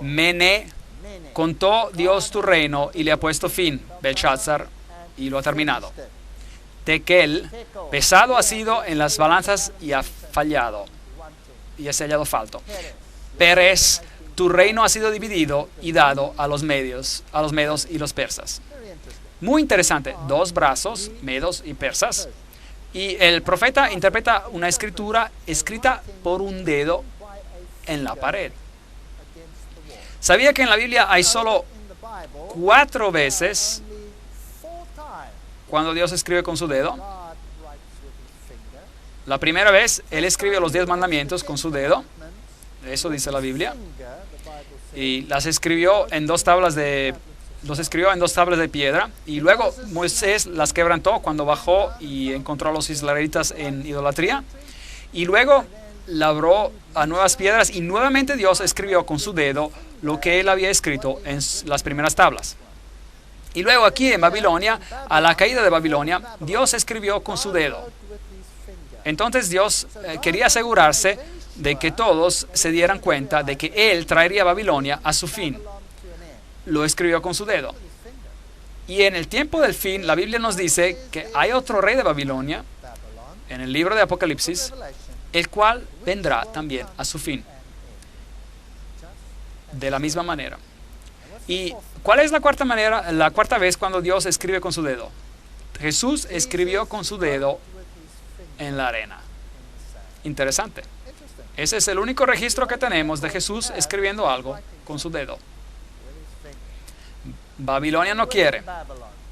S1: Mene, contó Dios tu reino y le ha puesto fin, Belshazzar, y lo ha terminado. Tekel, pesado ha sido en las balanzas y ha fallado, y es hallado falto. Peres, tu reino ha sido dividido y dado a los medos y los persas. Muy interesante, 2 brazos, medos y persas. Y el profeta interpreta una escritura escrita por un dedo en la pared. ¿Sabía que en la Biblia hay solo 4 veces cuando Dios escribe con su dedo? La primera vez, Él escribe los 10 mandamientos con su dedo. Eso dice la Biblia. Y los escribió en 2 tablas de piedra. Y luego Moisés las quebrantó cuando bajó y encontró a los israelitas en idolatría. Y luego labró a nuevas piedras y nuevamente Dios escribió con su dedo lo que Él había escrito en las primeras tablas. Y luego aquí en Babilonia, a la caída de Babilonia, Dios escribió con su dedo. Entonces Dios quería asegurarse de que todos se dieran cuenta de que Él traería a Babilonia a su fin. Lo escribió con su dedo. Y en el tiempo del fin, la Biblia nos dice que hay otro rey de Babilonia, en el libro de Apocalipsis, el cual vendrá también a su fin. De la misma manera. ¿Y cuál es la cuarta vez cuando Dios escribe con su dedo? Jesús escribió con su dedo en la arena. Interesante. Ese es el único registro que tenemos de Jesús escribiendo algo con su dedo. Babilonia no quiere.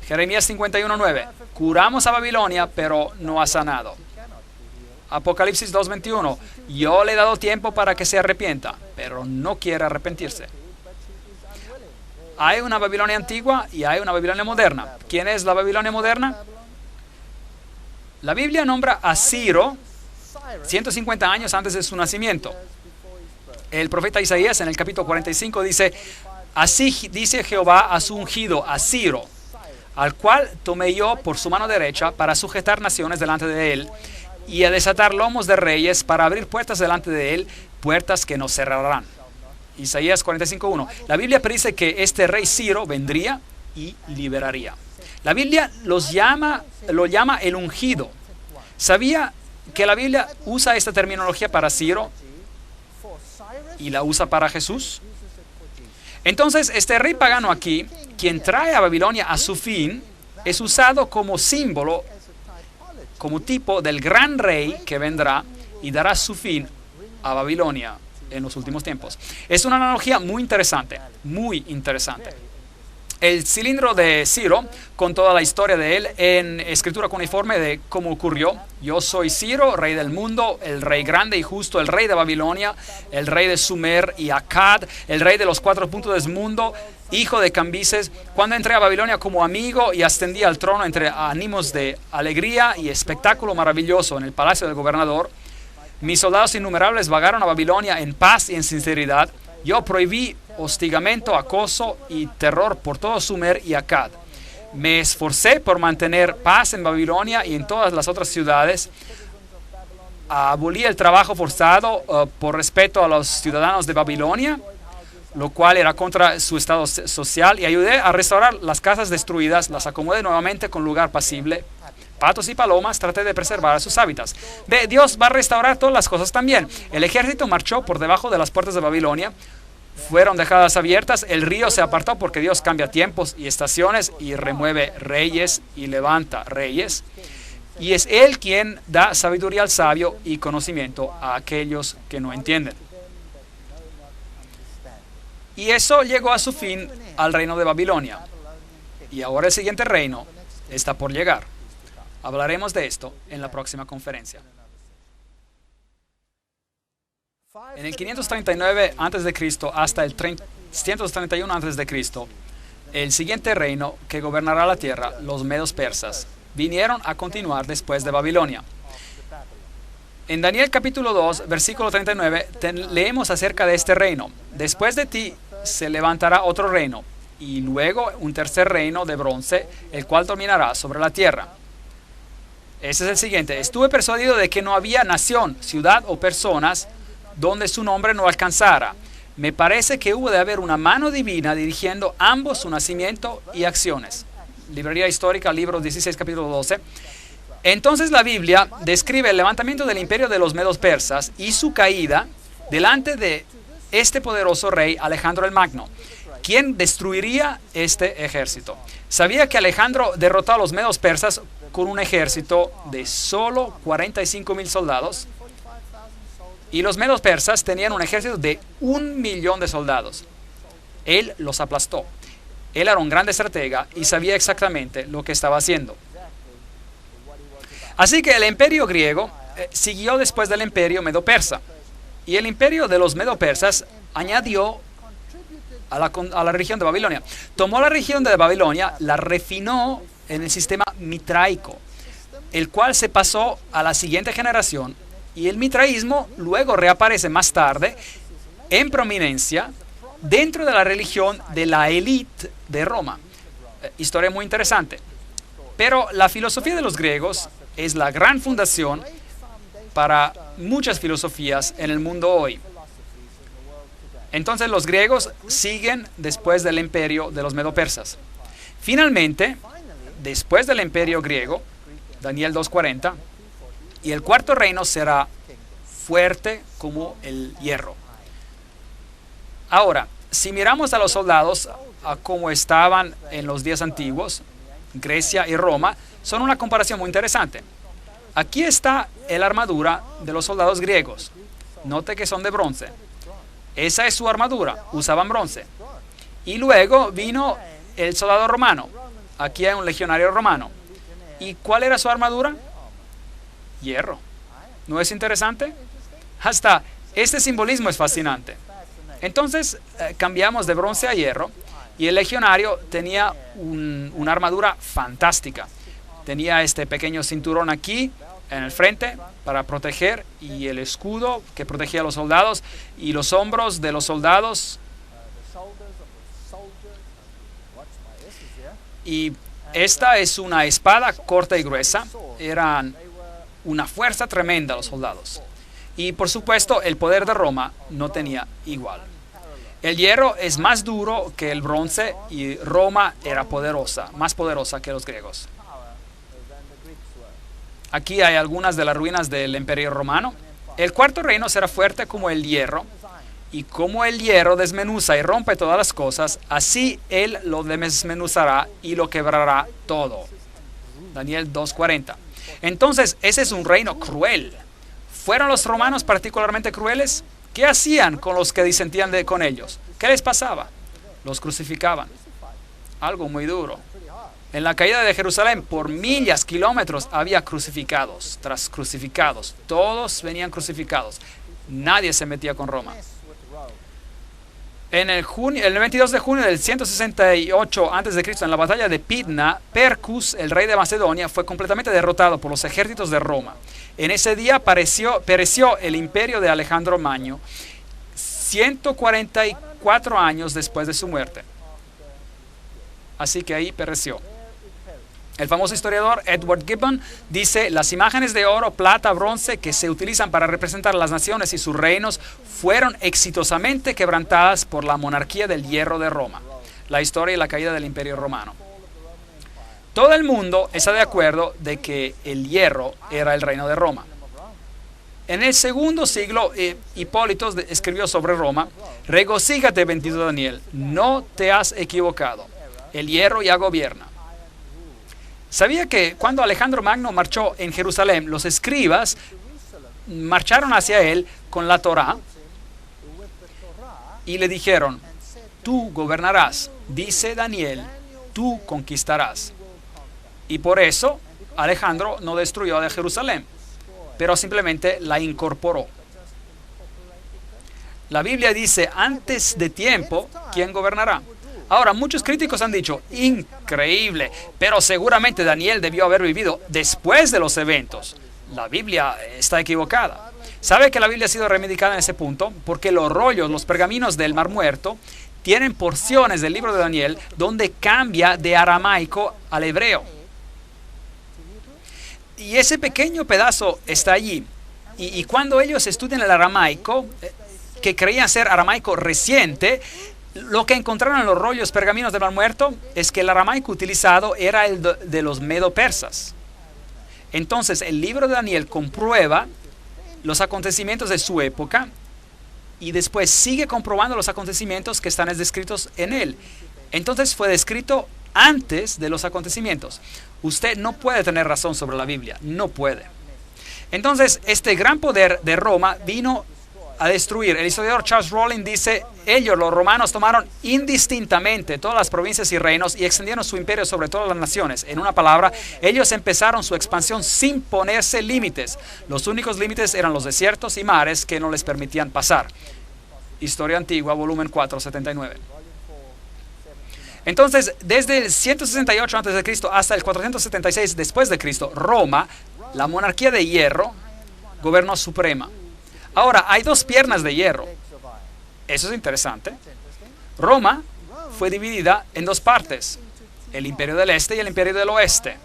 S1: Jeremías 51:9. Curamos a Babilonia, pero no ha sanado. Apocalipsis 2:21. Yo le he dado tiempo para que se arrepienta, pero no quiere arrepentirse. Hay una Babilonia antigua y hay una Babilonia moderna. ¿Quién es la Babilonia moderna? La Biblia nombra a Ciro 150 años antes de su nacimiento. El profeta Isaías en el capítulo 45 dice: así dice Jehová a su ungido, a Ciro, al cual tomé yo por su mano derecha para sujetar naciones delante de él y a desatar lomos de reyes, para abrir puertas delante de él, puertas que no cerrarán. Isaías 45:1. La Biblia predice que este rey Ciro vendría y liberaría. La Biblia lo llama el ungido. ¿Sabía que la Biblia usa esta terminología para Ciro y la usa para Jesús? Entonces, este rey pagano aquí, quien trae a Babilonia a su fin, es usado como símbolo, como tipo del gran rey que vendrá y dará su fin a Babilonia en los últimos tiempos. Es una analogía muy interesante, muy interesante. El cilindro de Ciro, con toda la historia de él en escritura cuneiforme de cómo ocurrió. Yo soy Ciro, rey del mundo, el rey grande y justo, el rey de Babilonia, el rey de Sumer y Akkad, el rey de los 4 puntos del mundo, hijo de Cambises. Cuando entré a Babilonia como amigo y ascendí al trono entre ánimos de alegría y espectáculo maravilloso en el palacio del gobernador, mis soldados innumerables vagaron a Babilonia en paz y en sinceridad. Yo prohibí hostigamiento, acoso y terror por todo Sumer y Akkad. Me esforcé por mantener paz en Babilonia y en todas las otras ciudades. Abolí el trabajo forzado por respeto a los ciudadanos de Babilonia, lo cual era contra su estado social, y ayudé a restaurar las casas destruidas, las acomodé nuevamente con lugar pasible. Patos y palomas, traté de preservar sus hábitats. Dios va a restaurar todas las cosas también. El ejército marchó por debajo de las puertas de Babilonia. Fueron dejadas abiertas. El río se apartó porque Dios cambia tiempos y estaciones y remueve reyes y levanta reyes. Y es Él quien da sabiduría al sabio y conocimiento a aquellos que no entienden. Y eso llegó a su fin al reino de Babilonia. Y ahora el siguiente reino está por llegar. Hablaremos de esto en la próxima conferencia. En el 539 a.C. hasta el 331 a.C., el siguiente reino que gobernará la tierra, los medos persas, vinieron a continuar después de Babilonia. En Daniel capítulo 2, versículo 39, leemos acerca de este reino. Después de ti se levantará otro reino, y luego un tercer reino de bronce, el cual dominará sobre la tierra. Ese es el siguiente. Estuve persuadido de que no había nación, ciudad o personas donde su nombre no alcanzara. Me parece que hubo de haber una mano divina dirigiendo ambos su nacimiento y acciones. Librería Histórica, libro 16, capítulo 12. Entonces la Biblia describe el levantamiento del imperio de los medos persas y su caída delante de este poderoso rey Alejandro el Magno, quien destruiría este ejército. Sabía que Alejandro derrotó a los medos persas con un ejército de solo 45,000 soldados, y los medos persas tenían un ejército de 1,000,000 de soldados. Él los aplastó. Él era un gran estratega y sabía exactamente lo que estaba haciendo. Así que el imperio griego siguió después del imperio medo-persa. Y el imperio de los medo-persas añadió a la región de Babilonia. Tomó la región de Babilonia, la refinó en el sistema mitraico, el cual se pasó a la siguiente generación. Y el mitraísmo luego reaparece más tarde en prominencia dentro de la religión de la élite de Roma. Historia muy interesante. Pero la filosofía de los griegos es la gran fundación para muchas filosofías en el mundo hoy. Entonces los griegos siguen después del imperio de los medo-persas. Finalmente, después del imperio griego, Daniel 2:40, y el cuarto reino será fuerte como el hierro. Ahora, si miramos a los soldados a cómo estaban en los días antiguos, Grecia y Roma, son una comparación muy interesante. Aquí está la armadura de los soldados griegos. Note que son de bronce. Esa es su armadura, usaban bronce. Y luego vino el soldado romano. Aquí hay un legionario romano. ¿Y cuál era su armadura? Hierro. ¿No es interesante? Hasta este simbolismo es fascinante. Entonces cambiamos de bronce a hierro y el legionario tenía una armadura fantástica. Tenía este pequeño cinturón aquí en el frente para proteger y el escudo que protegía a los soldados y los hombros de los soldados. Y esta es una espada corta y gruesa. Eran una fuerza tremenda los soldados. Y por supuesto el poder de Roma no tenía igual. El hierro es más duro que el bronce y Roma era poderosa, más poderosa que los griegos. Aquí hay algunas de las ruinas del Imperio Romano. El cuarto reino será fuerte como el hierro, y como el hierro desmenuza y rompe todas las cosas, así él lo desmenuzará y lo quebrará todo. Daniel 2:40. Entonces, ese es un reino cruel. ¿Fueron los romanos particularmente crueles? ¿Qué hacían con los que disentían con ellos? ¿Qué les pasaba? Los crucificaban. Algo muy duro. En la caída de Jerusalén, por millas, kilómetros, había crucificados tras crucificados. Todos venían crucificados. Nadie se metía con Roma. En el 22 de junio del 168 a.C., en la batalla de Pydna, Percus, el rey de Macedonia, fue completamente derrotado por los ejércitos de Roma. En ese día pereció el imperio de Alejandro Magno, 144 años después de su muerte. Así que ahí pereció. El famoso historiador Edward Gibbon dice: las imágenes de oro, plata, bronce que se utilizan para representar las naciones y sus reinos fueron exitosamente quebrantadas por la monarquía del hierro de Roma. La historia y la caída del imperio romano. Todo el mundo está de acuerdo de que el hierro era el reino de Roma. En el segundo siglo, Hipólito escribió sobre Roma: regocíjate, bendito Daniel, no te has equivocado. El hierro ya gobierna. ¿Sabía que cuando Alejandro Magno marchó en Jerusalén, los escribas marcharon hacia él con la Torá y le dijeron: tú gobernarás, dice Daniel, tú conquistarás? Y por eso Alejandro no destruyó de Jerusalén, pero simplemente la incorporó. La Biblia dice, antes de tiempo, ¿quién gobernará? Ahora, muchos críticos han dicho, increíble, pero seguramente Daniel debió haber vivido después de los eventos. La Biblia está equivocada. ¿Sabe que la Biblia ha sido reivindicada en ese punto? Porque los rollos, los pergaminos del Mar Muerto, tienen porciones del libro de Daniel donde cambia de aramaico al hebreo. Y ese pequeño pedazo está allí. Y cuando ellos estudian el aramaico, que creían ser aramaico reciente, lo que encontraron en los rollos pergaminos del Mar Muerto es que el aramaico utilizado era el de los medo-persas. Entonces, el libro de Daniel comprueba los acontecimientos de su época y después sigue comprobando los acontecimientos que están descritos en él. Entonces, fue descrito antes de los acontecimientos. Usted no puede tener razón sobre la Biblia, no puede. Entonces, este gran poder de Roma vino a destruir. El historiador Charles Rowling dice, ellos, los romanos, tomaron indistintamente todas las provincias y reinos y extendieron su imperio sobre todas las naciones. En una palabra, ellos empezaron su expansión sin ponerse límites. Los únicos límites eran los desiertos y mares que no les permitían pasar. Historia Antigua, volumen 4, 79. Entonces, desde el 168 a.C. hasta el 476 después de Cristo, Roma, la monarquía de hierro, gobernó suprema. Ahora, hay dos piernas de hierro. Eso es interesante. Roma fue dividida en dos partes, el imperio del este y el imperio del oeste.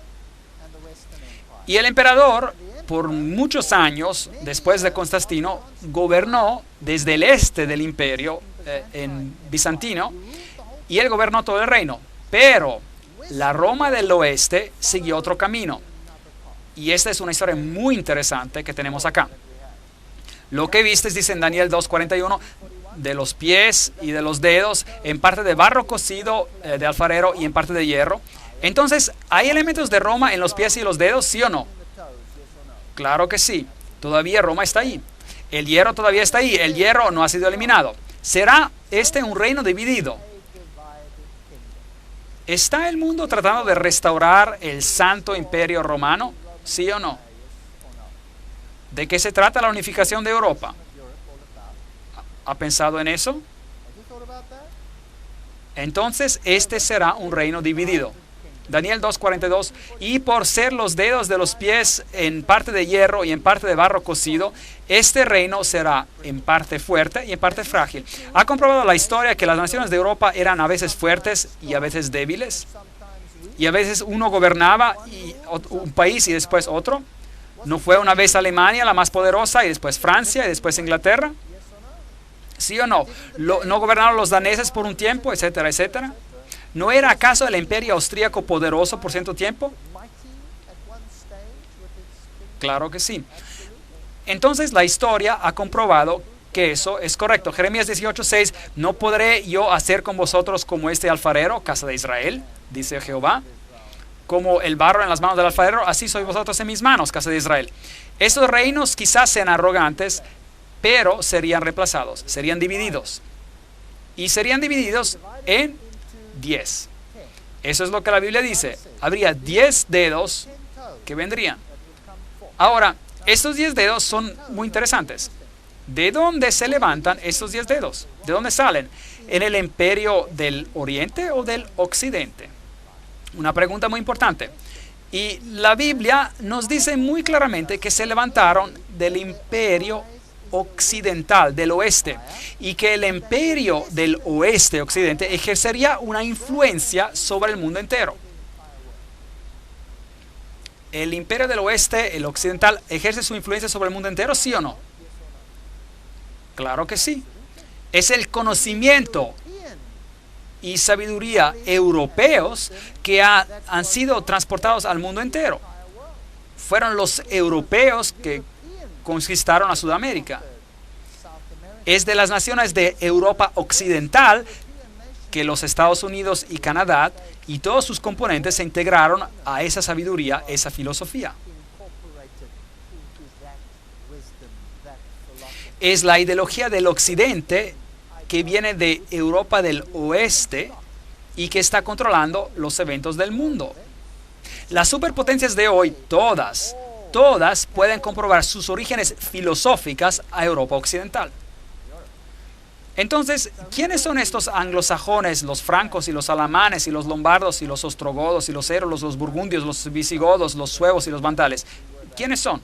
S1: Y el emperador, por muchos años, después de Constantino, gobernó desde el este del imperio en bizantino, y él gobernó todo el reino. Pero la Roma del oeste siguió otro camino. Y esta es una historia muy interesante que tenemos acá. Lo que vistes, dice en Daniel 2:41, de los pies y de los dedos, en parte de barro cocido de alfarero y en parte de hierro. Entonces, ¿hay elementos de Roma en los pies y los dedos, sí o no? Claro que sí. Todavía Roma está ahí. El hierro todavía está ahí. El hierro no ha sido eliminado. ¿Será este un reino dividido? ¿Está el mundo tratando de restaurar el Santo Imperio Romano? ¿Sí o no? ¿De qué se trata la unificación de Europa? ¿Ha pensado en eso? Entonces, este será un reino dividido. Daniel 2:42, y por ser los dedos de los pies en parte de hierro y en parte de barro cocido, este reino será en parte fuerte y en parte frágil. ¿Ha comprobado la historia que las naciones de Europa eran a veces fuertes y a veces débiles? Y a veces uno gobernaba un país y después otro. ¿No fue una vez Alemania la más poderosa y después Francia y después Inglaterra? ¿Sí o no? ¿No gobernaron los daneses por un tiempo, etcétera, etcétera? ¿No era acaso el imperio austríaco poderoso por cierto tiempo? Claro que sí. Entonces la historia ha comprobado que eso es correcto. Jeremías 18:6, no podré yo hacer con vosotros como este alfarero, casa de Israel, dice Jehová. Como el barro en las manos del alfarero, así sois vosotros en mis manos, casa de Israel. Esos reinos quizás sean arrogantes, pero serían reemplazados, serían divididos. Y serían divididos en 10. Eso es lo que la Biblia dice. Habría 10 dedos que vendrían. Ahora, estos 10 dedos son muy interesantes. ¿De dónde se levantan estos 10 dedos? ¿De dónde salen? ¿En el imperio del oriente o del occidente? Una pregunta muy importante. Y la Biblia nos dice muy claramente que se levantaron del imperio occidental, del oeste, y que el imperio del oeste occidente ejercería una influencia sobre el mundo entero. ¿El imperio del oeste, el occidental, ejerce su influencia sobre el mundo entero, sí o no? Claro que sí. Es el conocimiento y sabiduría europeos que han sido transportados al mundo entero. Fueron los europeos que conquistaron a Sudamérica. Es de las naciones de Europa occidental que los Estados Unidos y Canadá y todos sus componentes se integraron a esa sabiduría, esa filosofía. Es la ideología del occidente que viene de Europa del oeste y que está controlando los eventos del mundo. Las superpotencias de hoy, todas pueden comprobar sus orígenes filosóficas a Europa Occidental. Entonces, ¿quiénes son estos anglosajones, los francos y los alamanes y los lombardos y los ostrogodos y los érulos, los burgundios, los visigodos, los suevos y los vandales? ¿Quiénes son?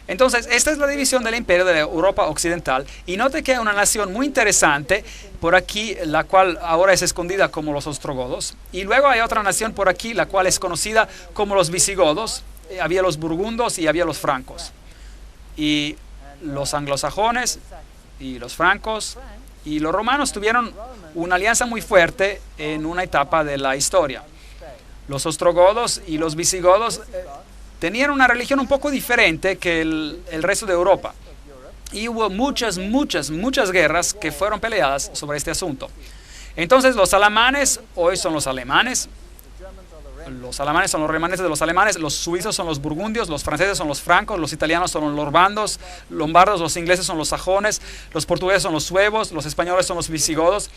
S1: Entonces, esta es la división del imperio de la Europa Occidental. Y note que hay una nación muy interesante por aquí, la cual ahora es escondida como los ostrogodos. Y luego hay otra nación por aquí, la cual es conocida como los visigodos. Había los burgundos y había los francos. Y los anglosajones y los francos y los romanos tuvieron una alianza muy fuerte en una etapa de la historia. Los ostrogodos y los visigodos tenían una religión un poco diferente que el resto de Europa. Y hubo muchas guerras que fueron peleadas sobre este asunto. Entonces los alamanes hoy son los alemanes. Los alamanes son los remanentes de los alemanes, los suizos son los burgundios, los franceses son los francos, los italianos son los lombardos, los ingleses son los sajones, los portugueses son los suevos, los españoles son los visigodos.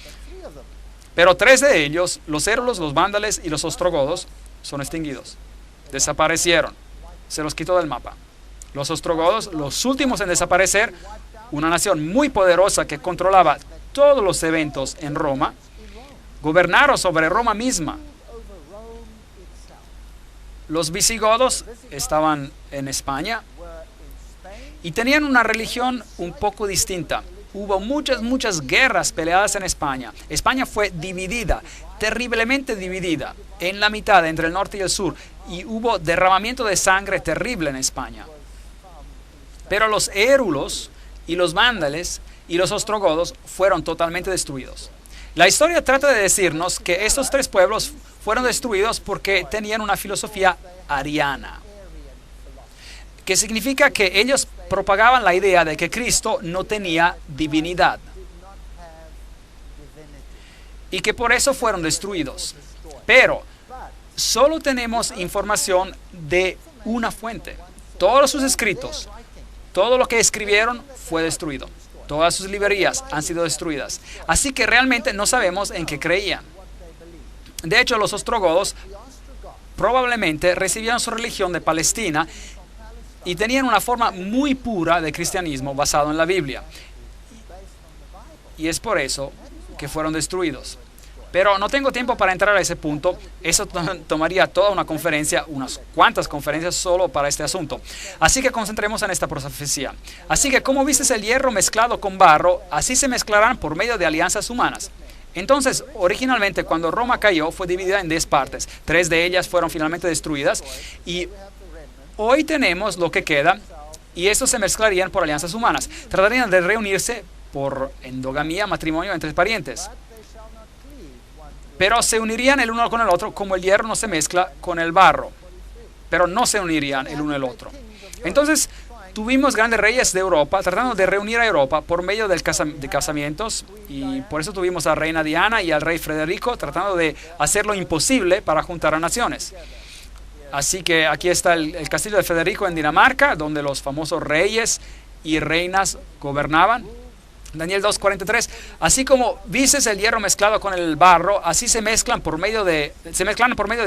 S1: Pero 3 de ellos, los érulos, los vándales y los ostrogodos, son extinguidos. Desaparecieron. Se los quitó del mapa. Los ostrogodos, los últimos en desaparecer, una nación muy poderosa que controlaba todos los eventos en Roma, gobernaron sobre Roma misma. Los visigodos estaban en España y tenían una religión un poco distinta. Hubo muchas guerras peleadas en España. España fue dividida, terriblemente dividida, en la mitad entre el norte y el sur. Y hubo derramamiento de sangre terrible en España. Pero los érulos y los vándales y los ostrogodos fueron totalmente destruidos. La historia trata de decirnos que estos 3 pueblos fueron destruidos porque tenían una filosofía ariana, que significa que ellos propagaban la idea de que Cristo no tenía divinidad y que por eso fueron destruidos. Pero solo tenemos información de una fuente. Todos sus escritos, todo lo que escribieron fue destruido. Todas sus librerías han sido destruidas. Así que realmente no sabemos en qué creían. De hecho, los ostrogodos probablemente recibieron su religión de Palestina y tenían una forma muy pura de cristianismo basado en la Biblia. Y es por eso que fueron destruidos. Pero no tengo tiempo para entrar a ese punto. Eso tomaría toda una conferencia, unas cuantas conferencias solo para este asunto. Así que concentremos en esta profecía. Así que como viste el hierro mezclado con barro, así se mezclarán por medio de alianzas humanas. Entonces, originalmente cuando Roma cayó fue dividida en 10 partes. 3 de ellas fueron finalmente destruidas. Y hoy tenemos lo que queda. Y estos se mezclarían por alianzas humanas. Tratarían de reunirse por endogamía, matrimonio entre parientes. Pero se unirían el uno con el otro como el hierro no se mezcla con el barro. Pero no se unirían el uno el otro. Entonces tuvimos grandes reyes de Europa tratando de reunir a Europa por medio de casamientos. Y por eso tuvimos a la reina Diana y al rey Federico tratando de hacer lo imposible para juntar a naciones. Así que aquí está el castillo de Federico en Dinamarca, donde los famosos reyes y reinas gobernaban. Daniel 2:43, así como vistes el hierro mezclado con el barro, así se mezclan por medio de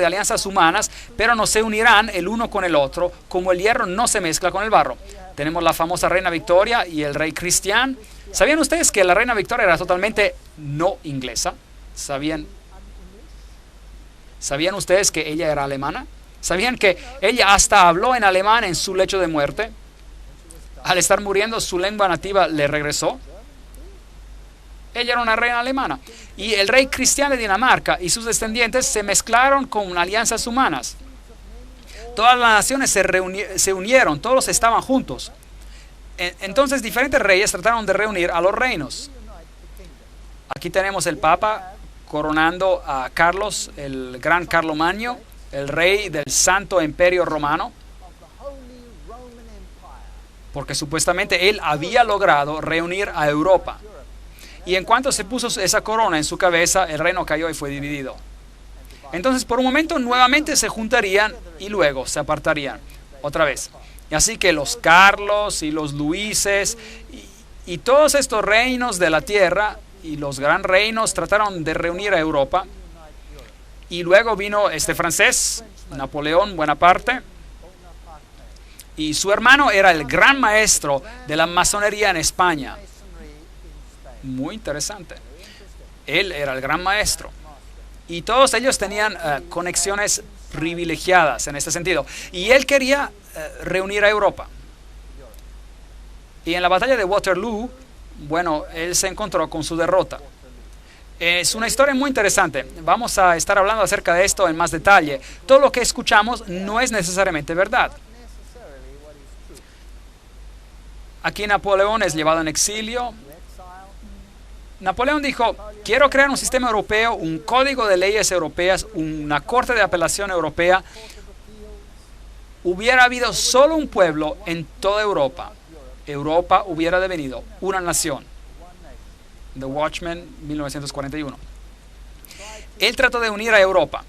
S1: alianzas humanas, pero no se unirán el uno con el otro, como el hierro no se mezcla con el barro. Tenemos la famosa reina Victoria y el rey Cristián. ¿Sabían ustedes que la reina Victoria era totalmente no inglesa? ¿Sabían ustedes que ella era alemana? ¿Sabían que ella hasta habló en alemán en su lecho de muerte? Al estar muriendo, su lengua nativa le regresó. Ella era una reina alemana. Y el rey Cristián de Dinamarca y sus descendientes se mezclaron con alianzas humanas. Todas las naciones se unieron, todos estaban juntos. Entonces diferentes reyes trataron de reunir a los reinos. Aquí tenemos el Papa coronando a Carlos, el gran Carlomagno, el rey del Santo Imperio Romano, porque supuestamente él había logrado reunir a Europa. Y en cuanto se puso esa corona en su cabeza, el reino cayó y fue dividido. Entonces, por un momento, nuevamente se juntarían y luego se apartarían otra vez. Y así que los Carlos y los Luises y todos estos reinos de la tierra y los gran reinos trataron de reunir a Europa. Y luego vino este francés, Napoleón, buena parte. Y su hermano era el gran maestro de la masonería en España. Muy interesante. Él era el gran maestro. Y todos ellos tenían conexiones privilegiadas en este sentido. Y él quería reunir a Europa. Y en la batalla de Waterloo, bueno, él se encontró con su derrota. Es una historia muy interesante. Vamos a estar hablando acerca de esto en más detalle. Todo lo que escuchamos no es necesariamente verdad. Aquí Napoleón es llevado en exilio. Napoleón dijo, quiero crear un sistema europeo, un código de leyes europeas, una corte de apelación europea. Hubiera habido solo un pueblo en toda Europa. Europa hubiera devenido una nación. The Watchman, 1941. Él trató de unir a Europa.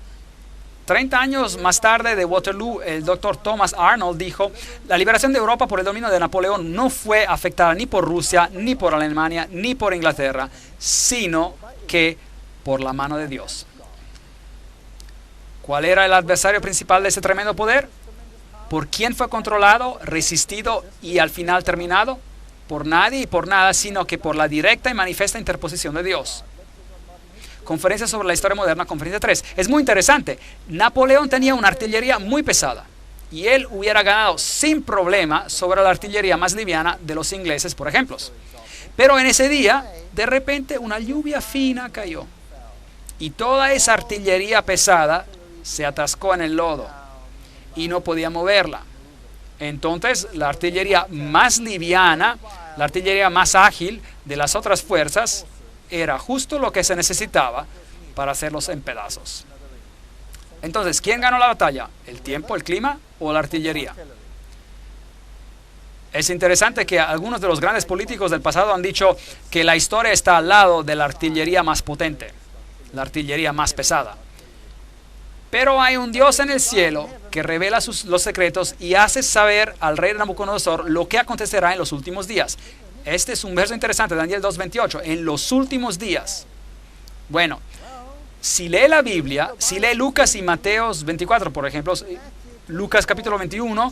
S1: 30 años más tarde de Waterloo, el doctor Thomas Arnold dijo, la liberación de Europa por el dominio de Napoleón no fue afectada ni por Rusia, ni por Alemania, ni por Inglaterra, sino que por la mano de Dios. ¿Cuál era el adversario principal de ese tremendo poder? ¿Por quién fue controlado, resistido y al final terminado? Por nadie y por nada, sino que por la directa y manifiesta interposición de Dios. Conferencia sobre la historia moderna, conferencia 3. Es muy interesante. Napoleón tenía una artillería muy pesada y él hubiera ganado sin problema sobre la artillería más liviana de los ingleses, por ejemplo. Pero en ese día, de repente, una lluvia fina cayó y toda esa artillería pesada se atascó en el lodo y no podía moverla. Entonces, la artillería más liviana, la artillería más ágil de las otras fuerzas, era justo lo que se necesitaba para hacerlos en pedazos. Entonces, ¿quién ganó la batalla? ¿El tiempo, el clima o la artillería? Es interesante que algunos de los grandes políticos del pasado han dicho que la historia está al lado de la artillería más potente, la artillería más pesada. Pero hay un Dios en el cielo que revela los secretos y hace saber al rey Nabucodonosor lo que acontecerá en los últimos días. Este es un verso interesante, Daniel 2:28, en los últimos días. Bueno, si lee la Biblia, si lee Lucas y Mateos 24, por ejemplo, Lucas capítulo 21,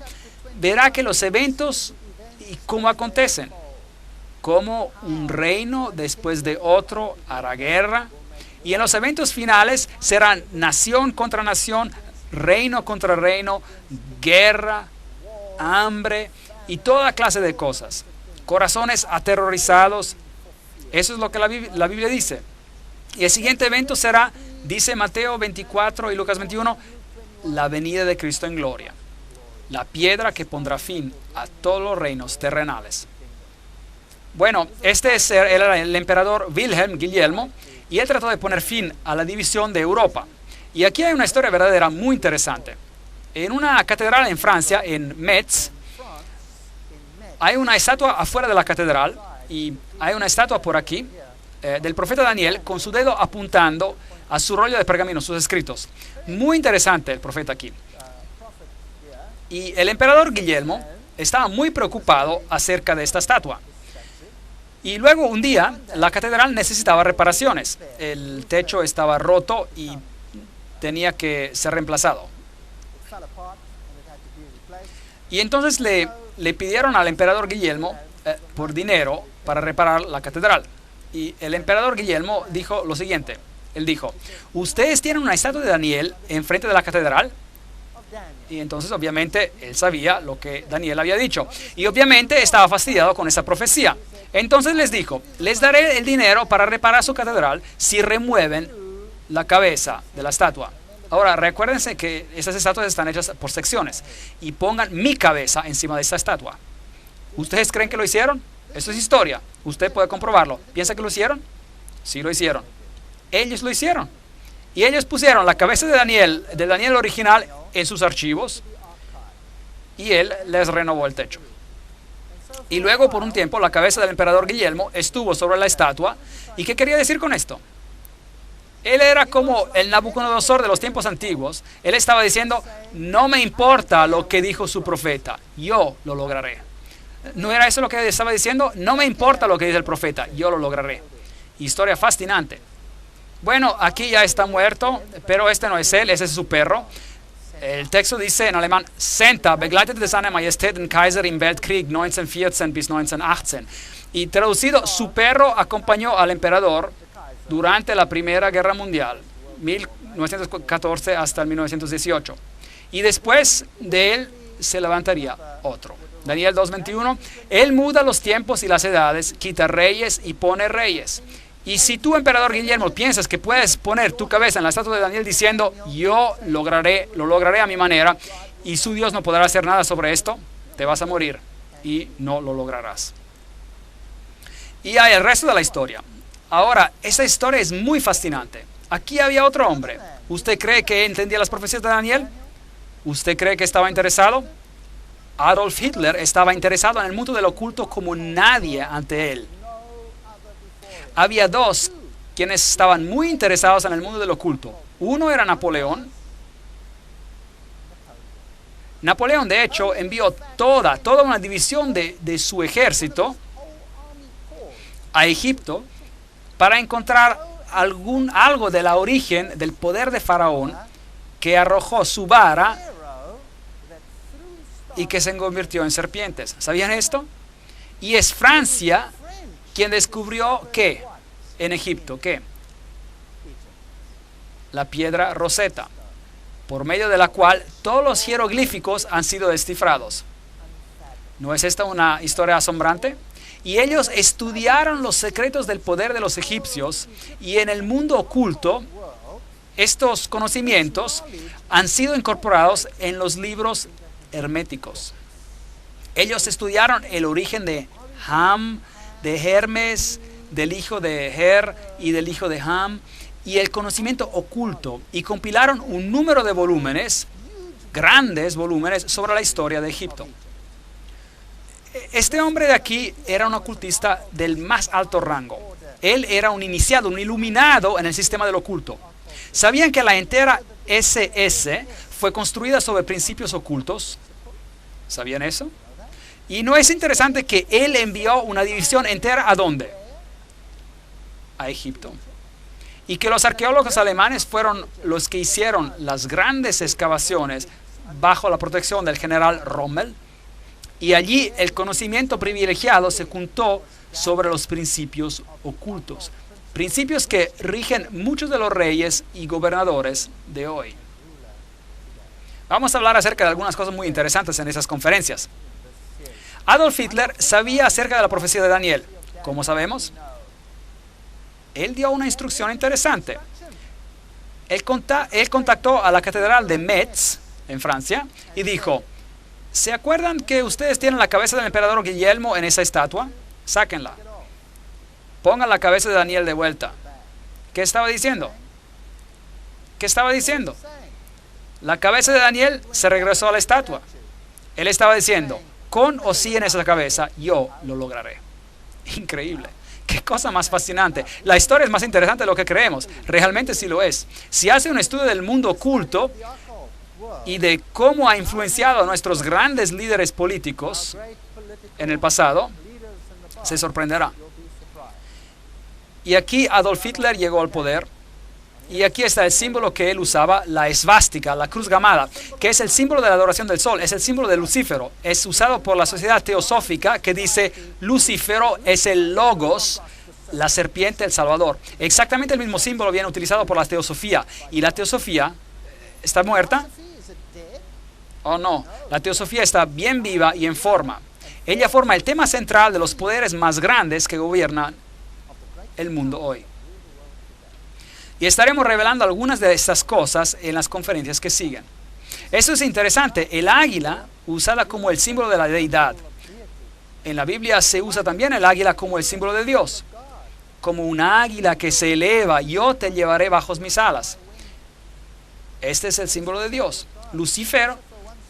S1: verá que los eventos y cómo acontecen. Como un reino después de otro hará guerra. Y en los eventos finales serán nación contra nación, reino contra reino, guerra, hambre y toda clase de cosas. Corazones aterrorizados. Eso es lo que la Biblia dice. Y el siguiente evento será, dice Mateo 24 y Lucas 21, la venida de Cristo en gloria. La piedra que pondrá fin a todos los reinos terrenales. Bueno, este era el emperador Guillermo, y él trató de poner fin a la división de Europa. Y aquí hay una historia verdadera muy interesante. En una catedral en Francia, en Metz, hay una estatua afuera de la catedral y hay una estatua por aquí del profeta Daniel con su dedo apuntando a su rollo de pergamino, sus escritos. Muy interesante el profeta aquí. Y el emperador Guillermo estaba muy preocupado acerca de esta estatua. Y luego un día la catedral necesitaba reparaciones. El techo estaba roto y tenía que ser reemplazado. Y entonces le pidieron al emperador Guillermo por dinero para reparar la catedral. Y el emperador Guillermo dijo lo siguiente. Él dijo, ¿ustedes tienen una estatua de Daniel enfrente de la catedral? Y entonces obviamente él sabía lo que Daniel había dicho. Y obviamente estaba fastidiado con esa profecía. Entonces les dijo, les daré el dinero para reparar su catedral si remueven la cabeza de la estatua. Ahora, recuérdense que esas estatuas están hechas por secciones. Y pongan mi cabeza encima de esta estatua. ¿Ustedes creen que lo hicieron? Eso es historia. Usted puede comprobarlo. ¿Piensa que lo hicieron? Sí lo hicieron. Ellos lo hicieron. Y ellos pusieron la cabeza de Daniel original en sus archivos. Y él les renovó el techo. Y luego, por un tiempo, la cabeza del emperador Guillermo estuvo sobre la estatua. ¿Y qué quería decir con esto? Él era como el Nabucodonosor de los tiempos antiguos. Él estaba diciendo, no me importa lo que dijo su profeta, yo lo lograré. ¿No era eso lo que estaba diciendo? No me importa lo que dice el profeta, yo lo lograré. Historia fascinante. Bueno, aquí ya está muerto, pero este no es él, ese es su perro. El texto dice en alemán: Senta begleitete seine Majestät den Kaiser im Weltkrieg 1914 bis 1918. Y traducido, su perro acompañó al emperador durante la Primera Guerra Mundial, 1914 hasta el 1918. Y después de él se levantaría otro. Daniel 2:21, Él muda los tiempos y las edades, quita reyes y pone reyes. Y si tú, emperador Guillermo, piensas que puedes poner tu cabeza en la estatua de Daniel diciendo, yo lo lograré a mi manera, y su Dios no podrá hacer nada sobre esto, te vas a morir y no lo lograrás. Y hay el resto de la historia. Ahora, esa historia es muy fascinante. Aquí había otro hombre. ¿Usted cree que entendía las profecías de Daniel? ¿Usted cree que estaba interesado? Adolf Hitler estaba interesado en el mundo del oculto como nadie ante él. Había dos quienes estaban muy interesados en el mundo del oculto. Uno era Napoleón. Napoleón, de hecho, envió toda una división de su ejército a Egipto para encontrar algo de la origen del poder de Faraón, que arrojó su vara y que se convirtió en serpientes. ¿Sabían esto? Y es Francia quien descubrió ¿qué? En Egipto, ¿qué? La piedra Rosetta, por medio de la cual todos los jeroglíficos han sido descifrados. ¿No es esta una historia asombrante? Y ellos estudiaron los secretos del poder de los egipcios, y en el mundo oculto estos conocimientos han sido incorporados en los libros herméticos. Ellos estudiaron el origen de Ham, de Hermes, del hijo de Her y del hijo de Ham, y el conocimiento oculto, y compilaron un número de volúmenes, grandes volúmenes, sobre la historia de Egipto. Este hombre de aquí era un ocultista del más alto rango. Él era un iniciado, un iluminado en el sistema del oculto. ¿Sabían que la entera SS fue construida sobre principios ocultos? ¿Sabían eso? Y no es interesante que él envió una división entera ¿a dónde? A Egipto. Y que los arqueólogos alemanes fueron los que hicieron las grandes excavaciones bajo la protección del general Rommel. Y allí el conocimiento privilegiado se juntó sobre los principios ocultos. Principios que rigen muchos de los reyes y gobernadores de hoy. Vamos a hablar acerca de algunas cosas muy interesantes en esas conferencias. Adolf Hitler sabía acerca de la profecía de Daniel. ¿Cómo sabemos? Él dio una instrucción interesante. Él contactó a la catedral de Metz, en Francia, y dijo: ¿se acuerdan que ustedes tienen la cabeza del emperador Guillermo en esa estatua? Sáquenla. Pongan la cabeza de Daniel de vuelta. ¿Qué estaba diciendo? ¿Qué estaba diciendo? La cabeza de Daniel se regresó a la estatua. Él estaba diciendo, con o sin esa cabeza, yo lo lograré. Increíble. Qué cosa más fascinante. La historia es más interesante de lo que creemos. Realmente sí lo es. Si hace un estudio del mundo oculto y de cómo ha influenciado a nuestros grandes líderes políticos en el pasado, se sorprenderá. Y aquí Adolf Hitler llegó al poder. Y aquí está el símbolo que él usaba, la esvástica, la cruz gamada, que es el símbolo de la adoración del sol, es el símbolo de Lucífero. Es usado por la sociedad teosófica que dice, Lucífero es el logos, la serpiente, el salvador. Exactamente el mismo símbolo viene utilizado por la teosofía. ¿Y la teosofía está muerta? Oh no, la teosofía está bien viva y en forma. Ella forma el tema central de los poderes más grandes que gobiernan el mundo hoy. Y estaremos revelando algunas de estas cosas en las conferencias que siguen. Eso es interesante. El águila, usada como el símbolo de la deidad. En la Biblia se usa también el águila como el símbolo de Dios. Como una águila que se eleva, yo te llevaré bajo mis alas. Este es el símbolo de Dios. Lucifer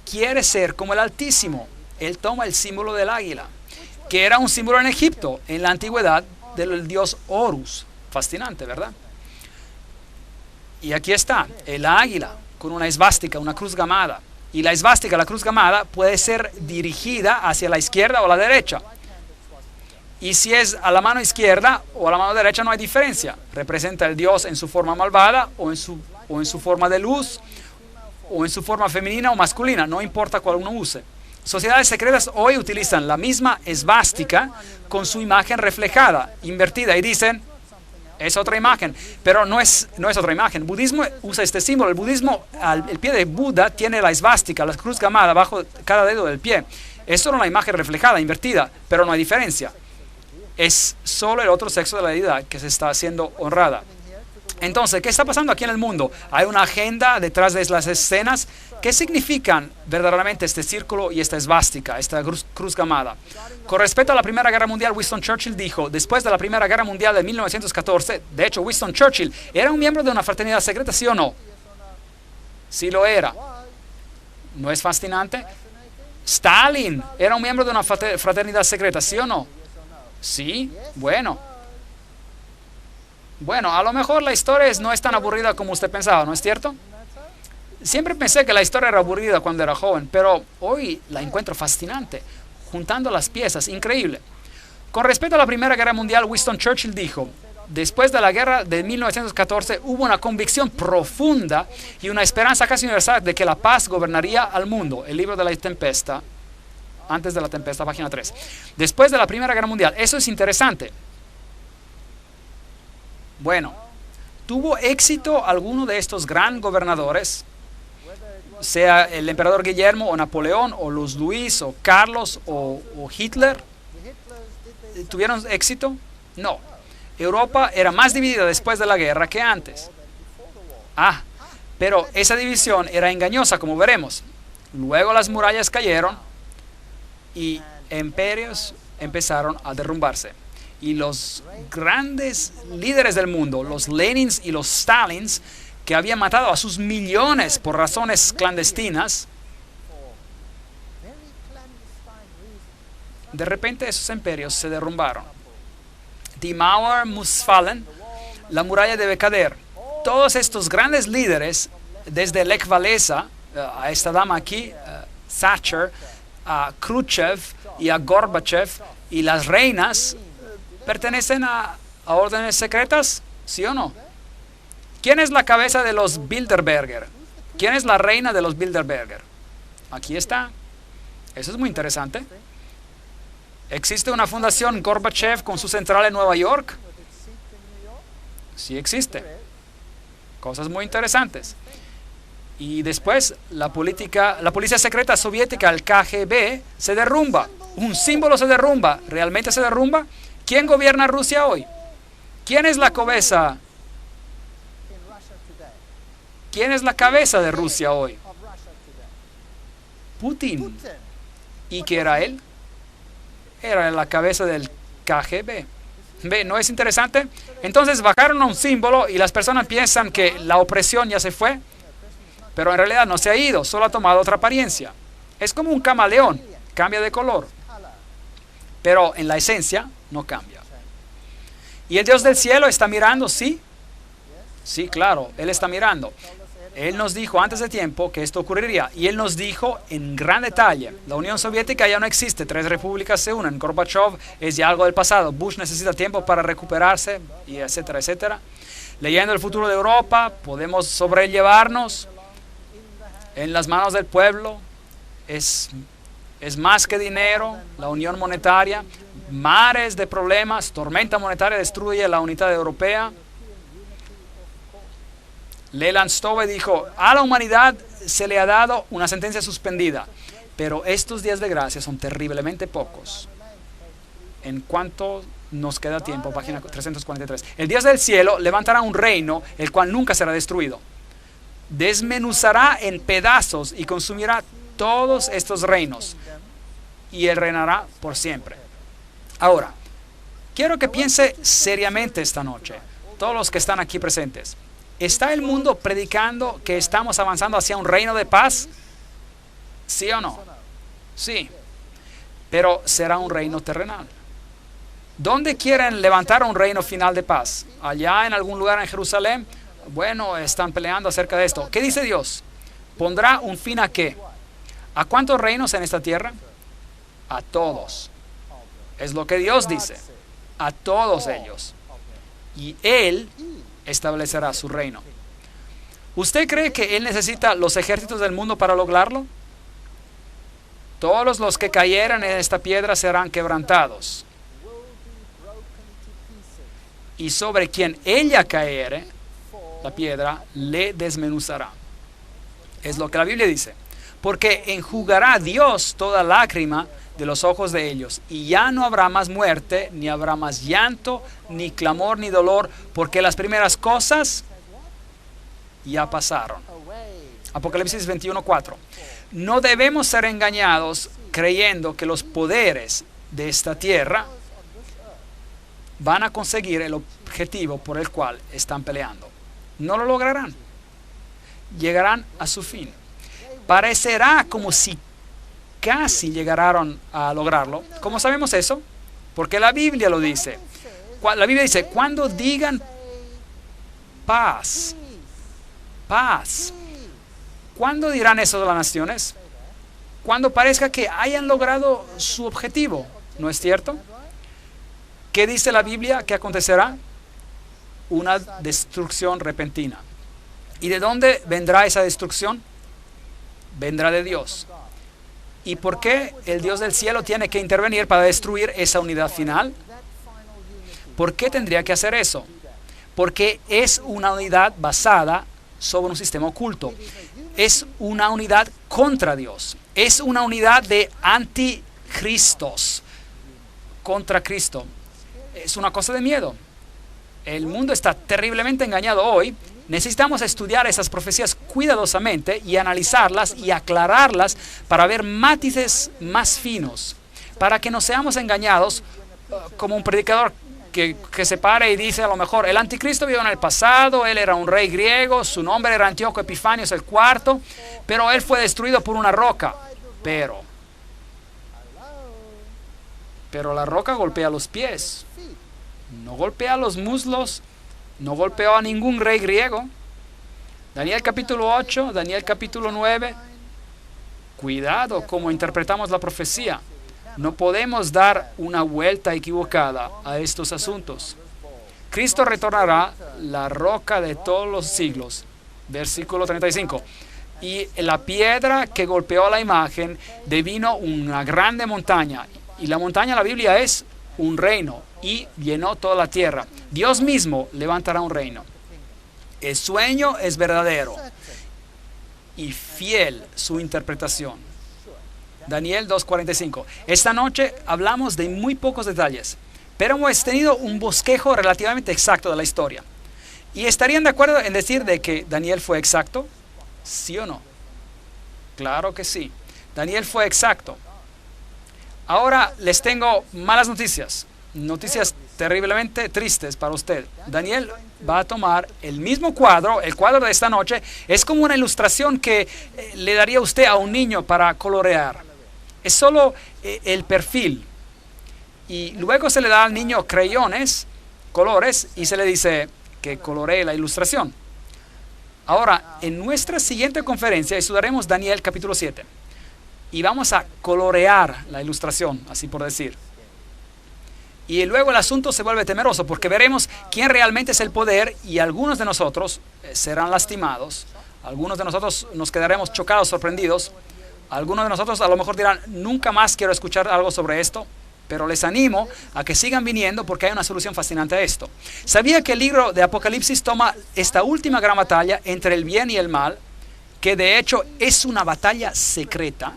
S1: quiere ser como el Altísimo. Él toma el símbolo del águila, que era un símbolo en Egipto, en la antigüedad, del dios Horus. Fascinante, ¿verdad? Y aquí está, el águila con una esvástica, una cruz gamada. Y la esvástica, la cruz gamada, puede ser dirigida hacia la izquierda o la derecha. Y si es a la mano izquierda o a la mano derecha no hay diferencia. Representa el Dios en su forma malvada o en su forma de luz o en su forma femenina o masculina. No importa cuál uno use. Sociedades secretas hoy utilizan la misma esvástica con su imagen reflejada, invertida, y dicen, es otra imagen, pero no es otra imagen. El budismo usa este símbolo. El budismo, el pie de Buda tiene la esvástica, la cruz gamada bajo cada dedo del pie. Es solo una imagen reflejada, invertida, pero no hay diferencia. Es solo el otro sexo de la deidad que se está haciendo honrada. Entonces, ¿qué está pasando aquí en el mundo? Hay una agenda detrás de las escenas. ¿Qué significan verdaderamente este círculo y esta esvástica, esta cruz gamada? Con respecto a la Primera Guerra Mundial, Winston Churchill dijo, después de la Primera Guerra Mundial de 1914, de hecho, Winston Churchill era un miembro de una fraternidad secreta, ¿sí o no? Sí lo era. ¿No es fascinante? Stalin era un miembro de una fraternidad secreta, ¿sí o no? Sí, bueno, a lo mejor la historia no es tan aburrida como usted pensaba, ¿no es cierto? Siempre pensé que la historia era aburrida cuando era joven, pero hoy la encuentro fascinante, juntando las piezas, increíble. Con respecto a la Primera Guerra Mundial, Winston Churchill dijo, después de la guerra de 1914 hubo una convicción profunda y una esperanza casi universal de que la paz gobernaría al mundo. El libro de la tempestad. Antes de la tempestad, página 3. Después de la Primera Guerra Mundial. Eso es interesante. Bueno, ¿tuvo éxito alguno de estos gran gobernadores? Sea el emperador Guillermo o Napoleón o los Luis o Carlos o Hitler. ¿Tuvieron éxito? No. Europa era más dividida después de la guerra que antes. Pero esa división era engañosa, como veremos. Luego las murallas cayeron y imperios empezaron a derrumbarse. Y los grandes líderes del mundo, los Lenins y los Stalins, que habían matado a sus millones por razones clandestinas, de repente esos imperios se derrumbaron. Die Mauer muss fallen, la muralla debe caer. Todos estos grandes líderes, desde Lech Walesa, a esta dama aquí, Thatcher, a Khrushchev y a Gorbachev y las reinas, ¿pertenecen a órdenes secretas? ¿Sí o no? ¿Quién es la cabeza de los Bilderberger? ¿Quién es la reina de los Bilderberger? Aquí está. Eso es muy interesante. ¿Existe una fundación Gorbachev con su central en Nueva York? Sí existe. Cosas muy interesantes. Y después la policía secreta soviética, el KGB, se derrumba. Un símbolo se derrumba. ¿Realmente se derrumba? ¿Quién gobierna Rusia hoy? ¿Quién es la cabeza? ¿Quién es la cabeza de Rusia hoy? Putin. ¿Y qué era él? Era la cabeza del KGB. ¿Ve? ¿No es interesante? Entonces bajaron a un símbolo y las personas piensan que la opresión ya se fue, pero en realidad no se ha ido, solo ha tomado otra apariencia. Es como un camaleón, cambia de color, pero en la esencia no cambia. ¿Y el Dios del cielo está mirando? Sí. Sí, claro, Él está mirando. Él nos dijo antes de tiempo que esto ocurriría. Y Él nos dijo en gran detalle. La Unión Soviética ya no existe. 3 repúblicas se unen. Gorbachev es ya algo del pasado. Bush necesita tiempo para recuperarse, y etcétera, etcétera. Leyendo el futuro de Europa, podemos sobrellevarnos en las manos del pueblo. Es más que dinero, la unión monetaria. Mares de problemas. Tormenta monetaria destruye la unidad europea. Leland Stove dijo, a la humanidad se le ha dado una sentencia suspendida, pero estos días de gracia son terriblemente pocos. En cuanto nos queda tiempo, página 343. El Dios del cielo levantará un reino, el cual nunca será destruido. Desmenuzará en pedazos y consumirá todos estos reinos, y Él reinará por siempre. Ahora, quiero que piense seriamente esta noche, todos los que están aquí presentes. ¿Está el mundo predicando que estamos avanzando hacia un reino de paz? ¿Sí o no? Sí. Pero será un reino terrenal. ¿Dónde quieren levantar un reino final de paz? ¿Allá en algún lugar en Jerusalén? Bueno, están peleando acerca de esto. ¿Qué dice Dios? ¿Pondrá un fin a qué? ¿A cuántos reinos en esta tierra? A todos. Es lo que Dios dice a todos ellos. Y Él establecerá su reino. ¿Usted cree que Él necesita los ejércitos del mundo para lograrlo? Todos los que cayeran en esta piedra serán quebrantados. Y sobre quien ella caere, la piedra, le desmenuzará. Es lo que la Biblia dice. Porque enjugará Dios toda lágrima de los ojos de ellos, y ya no habrá más muerte, ni habrá más llanto, ni clamor, ni dolor, porque las primeras cosas ya pasaron. Apocalipsis 21:4. No debemos ser engañados creyendo que los poderes de esta tierra van a conseguir el objetivo por el cual están peleando. No lo lograrán. Llegarán a su fin. Parecerá como si casi llegaron a lograrlo. ¿Cómo sabemos eso? Porque la Biblia lo dice. La Biblia dice, cuando digan paz, paz. ¿Cuándo dirán eso de las naciones? Cuando parezca que hayan logrado su objetivo, ¿no es cierto? ¿Qué dice la Biblia que acontecerá? Una destrucción repentina. ¿Y de dónde vendrá esa destrucción? Vendrá de Dios. ¿Y por qué el Dios del cielo tiene que intervenir para destruir esa unidad final? ¿Por qué tendría que hacer eso? Porque es una unidad basada sobre un sistema oculto. Es una unidad contra Dios. Es una unidad de anticristos contra Cristo. Es una cosa de miedo. El mundo está terriblemente engañado hoy. Necesitamos estudiar esas profecías cuidadosamente y analizarlas y aclararlas para ver matices más finos, para que no seamos engañados como un predicador que se para y dice a lo mejor, el anticristo vivió en el pasado, él era un rey griego, su nombre era Antíoco Epifanios el cuarto, pero él fue destruido por una roca. Pero la roca golpea los pies, no golpea los muslos, no golpeó a ningún rey griego. Daniel capítulo 8, Daniel capítulo 9. Cuidado como interpretamos la profecía. No podemos dar una vuelta equivocada a estos asuntos. Cristo retornará, la roca de todos los siglos. Versículo 35. Y la piedra que golpeó la imagen devino una grande montaña. Y la montaña, la Biblia, es un reino y llenó toda la tierra. Dios mismo levantará un reino. El sueño es verdadero y fiel su interpretación. Daniel 2:45. Esta noche hablamos de muy pocos detalles, pero hemos tenido un bosquejo relativamente exacto de la historia. ¿Y estarían de acuerdo en decir de que Daniel fue exacto? ¿Sí o no? Claro que sí. Daniel fue exacto. Ahora les tengo malas noticias. Noticias terriblemente tristes para usted. Daniel va a tomar el mismo cuadro, el cuadro de esta noche. Es como una ilustración que le daría usted a un niño para colorear. Es solo el perfil. Y luego se le da al niño crayones, colores, y se le dice que coloree la ilustración. Ahora, en nuestra siguiente conferencia estudiaremos Daniel capítulo 7. Y vamos a colorear la ilustración, así por decir. Y luego el asunto se vuelve temeroso porque veremos quién realmente es el poder y algunos de nosotros serán lastimados. Algunos de nosotros nos quedaremos chocados, sorprendidos. Algunos de nosotros a lo mejor dirán, nunca más quiero escuchar algo sobre esto. Pero les animo a que sigan viniendo porque hay una solución fascinante a esto. ¿Sabía que el libro de Apocalipsis toma esta última gran batalla entre el bien y el mal? Que de hecho es una batalla secreta.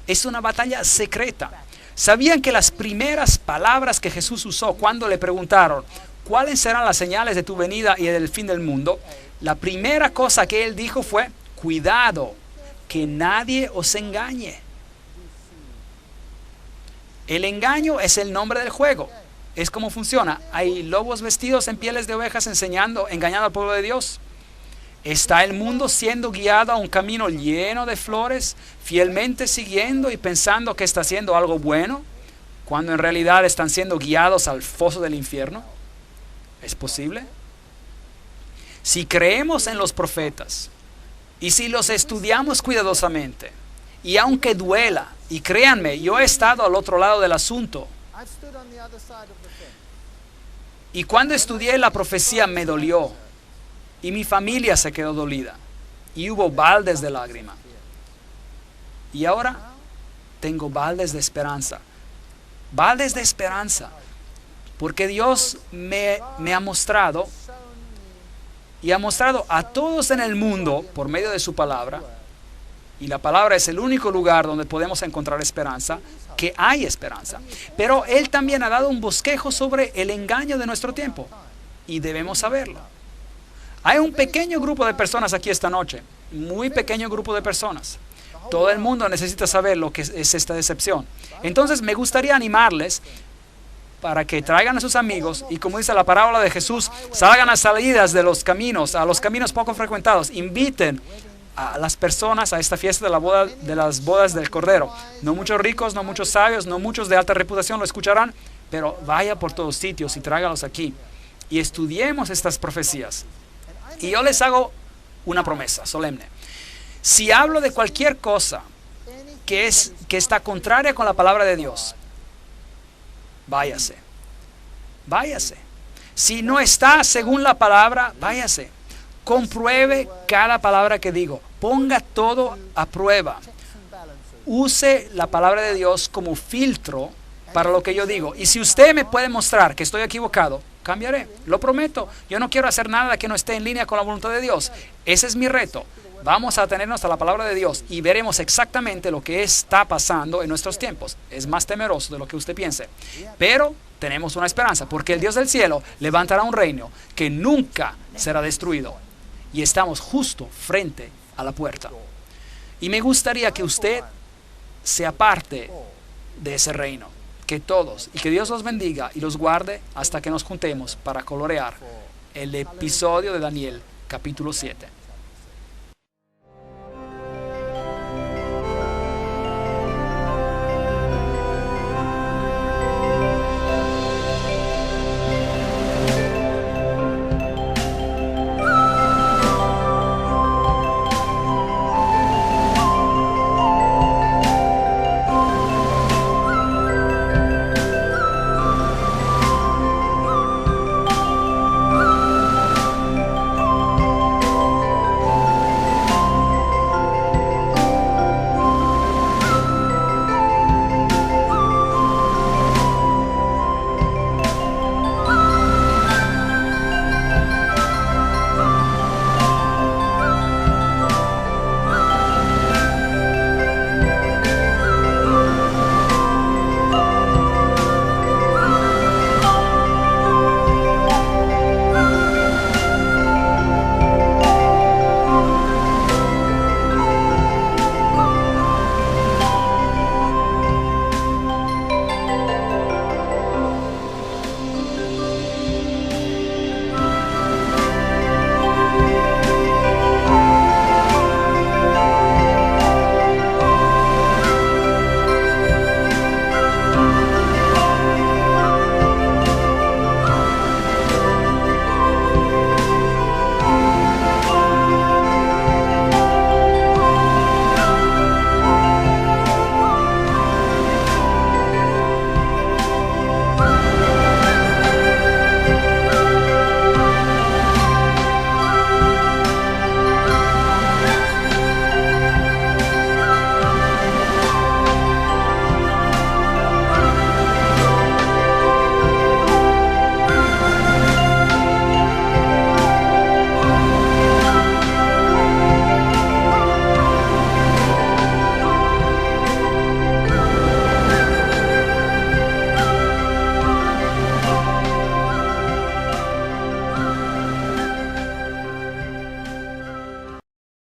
S1: Es una batalla secreta. ¿Sabían que las primeras palabras que Jesús usó cuando le preguntaron cuáles serán las señales de tu venida y del fin del mundo? La primera cosa que él dijo fue, cuidado, que nadie os engañe. El engaño es el nombre del juego. Es como funciona. Hay lobos vestidos en pieles de ovejas engañando al pueblo de Dios. ¿Está el mundo siendo guiado a un camino lleno de flores, fielmente siguiendo y pensando que está haciendo algo bueno, cuando en realidad están siendo guiados al foso del infierno? ¿Es posible? Si creemos en los profetas y si los estudiamos cuidadosamente, y aunque duela, y créanme, yo he estado al otro lado del asunto, Y cuando estudié la profecía me dolió, y mi familia se quedó dolida, y hubo baldes de lágrima. Y ahora tengo baldes de esperanza. Baldes de esperanza. Porque Dios me ha mostrado, y ha mostrado a todos en el mundo, por medio de su palabra, y la palabra es el único lugar donde podemos encontrar esperanza, que hay esperanza. Pero Él también ha dado un bosquejo sobre el engaño de nuestro tiempo, y debemos saberlo. Hay un pequeño grupo de personas aquí esta noche, muy pequeño grupo de personas. Todo el mundo necesita saber lo que es esta decepción. Entonces me gustaría animarles para que traigan a sus amigos y, como dice la parábola de Jesús, salgan a salidas de los caminos, a los caminos poco frecuentados. Inviten a las personas a esta fiesta de las bodas del Cordero. No muchos ricos, no muchos sabios, no muchos de alta reputación lo escucharán, pero vaya por todos sitios y tráigalos aquí y estudiemos estas profecías. Y yo les hago una promesa solemne. Si hablo de cualquier cosa que está contraria con la palabra de Dios, váyase. Váyase. Si no está según la palabra, váyase. Compruebe cada palabra que digo. Ponga todo a prueba. Use la palabra de Dios como filtro para lo que yo digo. Y si usted me puede mostrar que estoy equivocado, cambiaré. Lo prometo. Yo no quiero hacer nada que no esté en línea con la voluntad de Dios. Ese es mi reto. Vamos a atenernos a la palabra de Dios y veremos exactamente lo que está pasando en nuestros tiempos. Es más temeroso de lo que usted piense. Pero tenemos una esperanza, porque el Dios del cielo levantará un reino que nunca será destruido. Y estamos justo frente a la puerta. Y me gustaría que usted sea parte de ese reino. Que todos, y que Dios los bendiga y los guarde hasta que nos juntemos para colorear el episodio de Daniel, capítulo 7.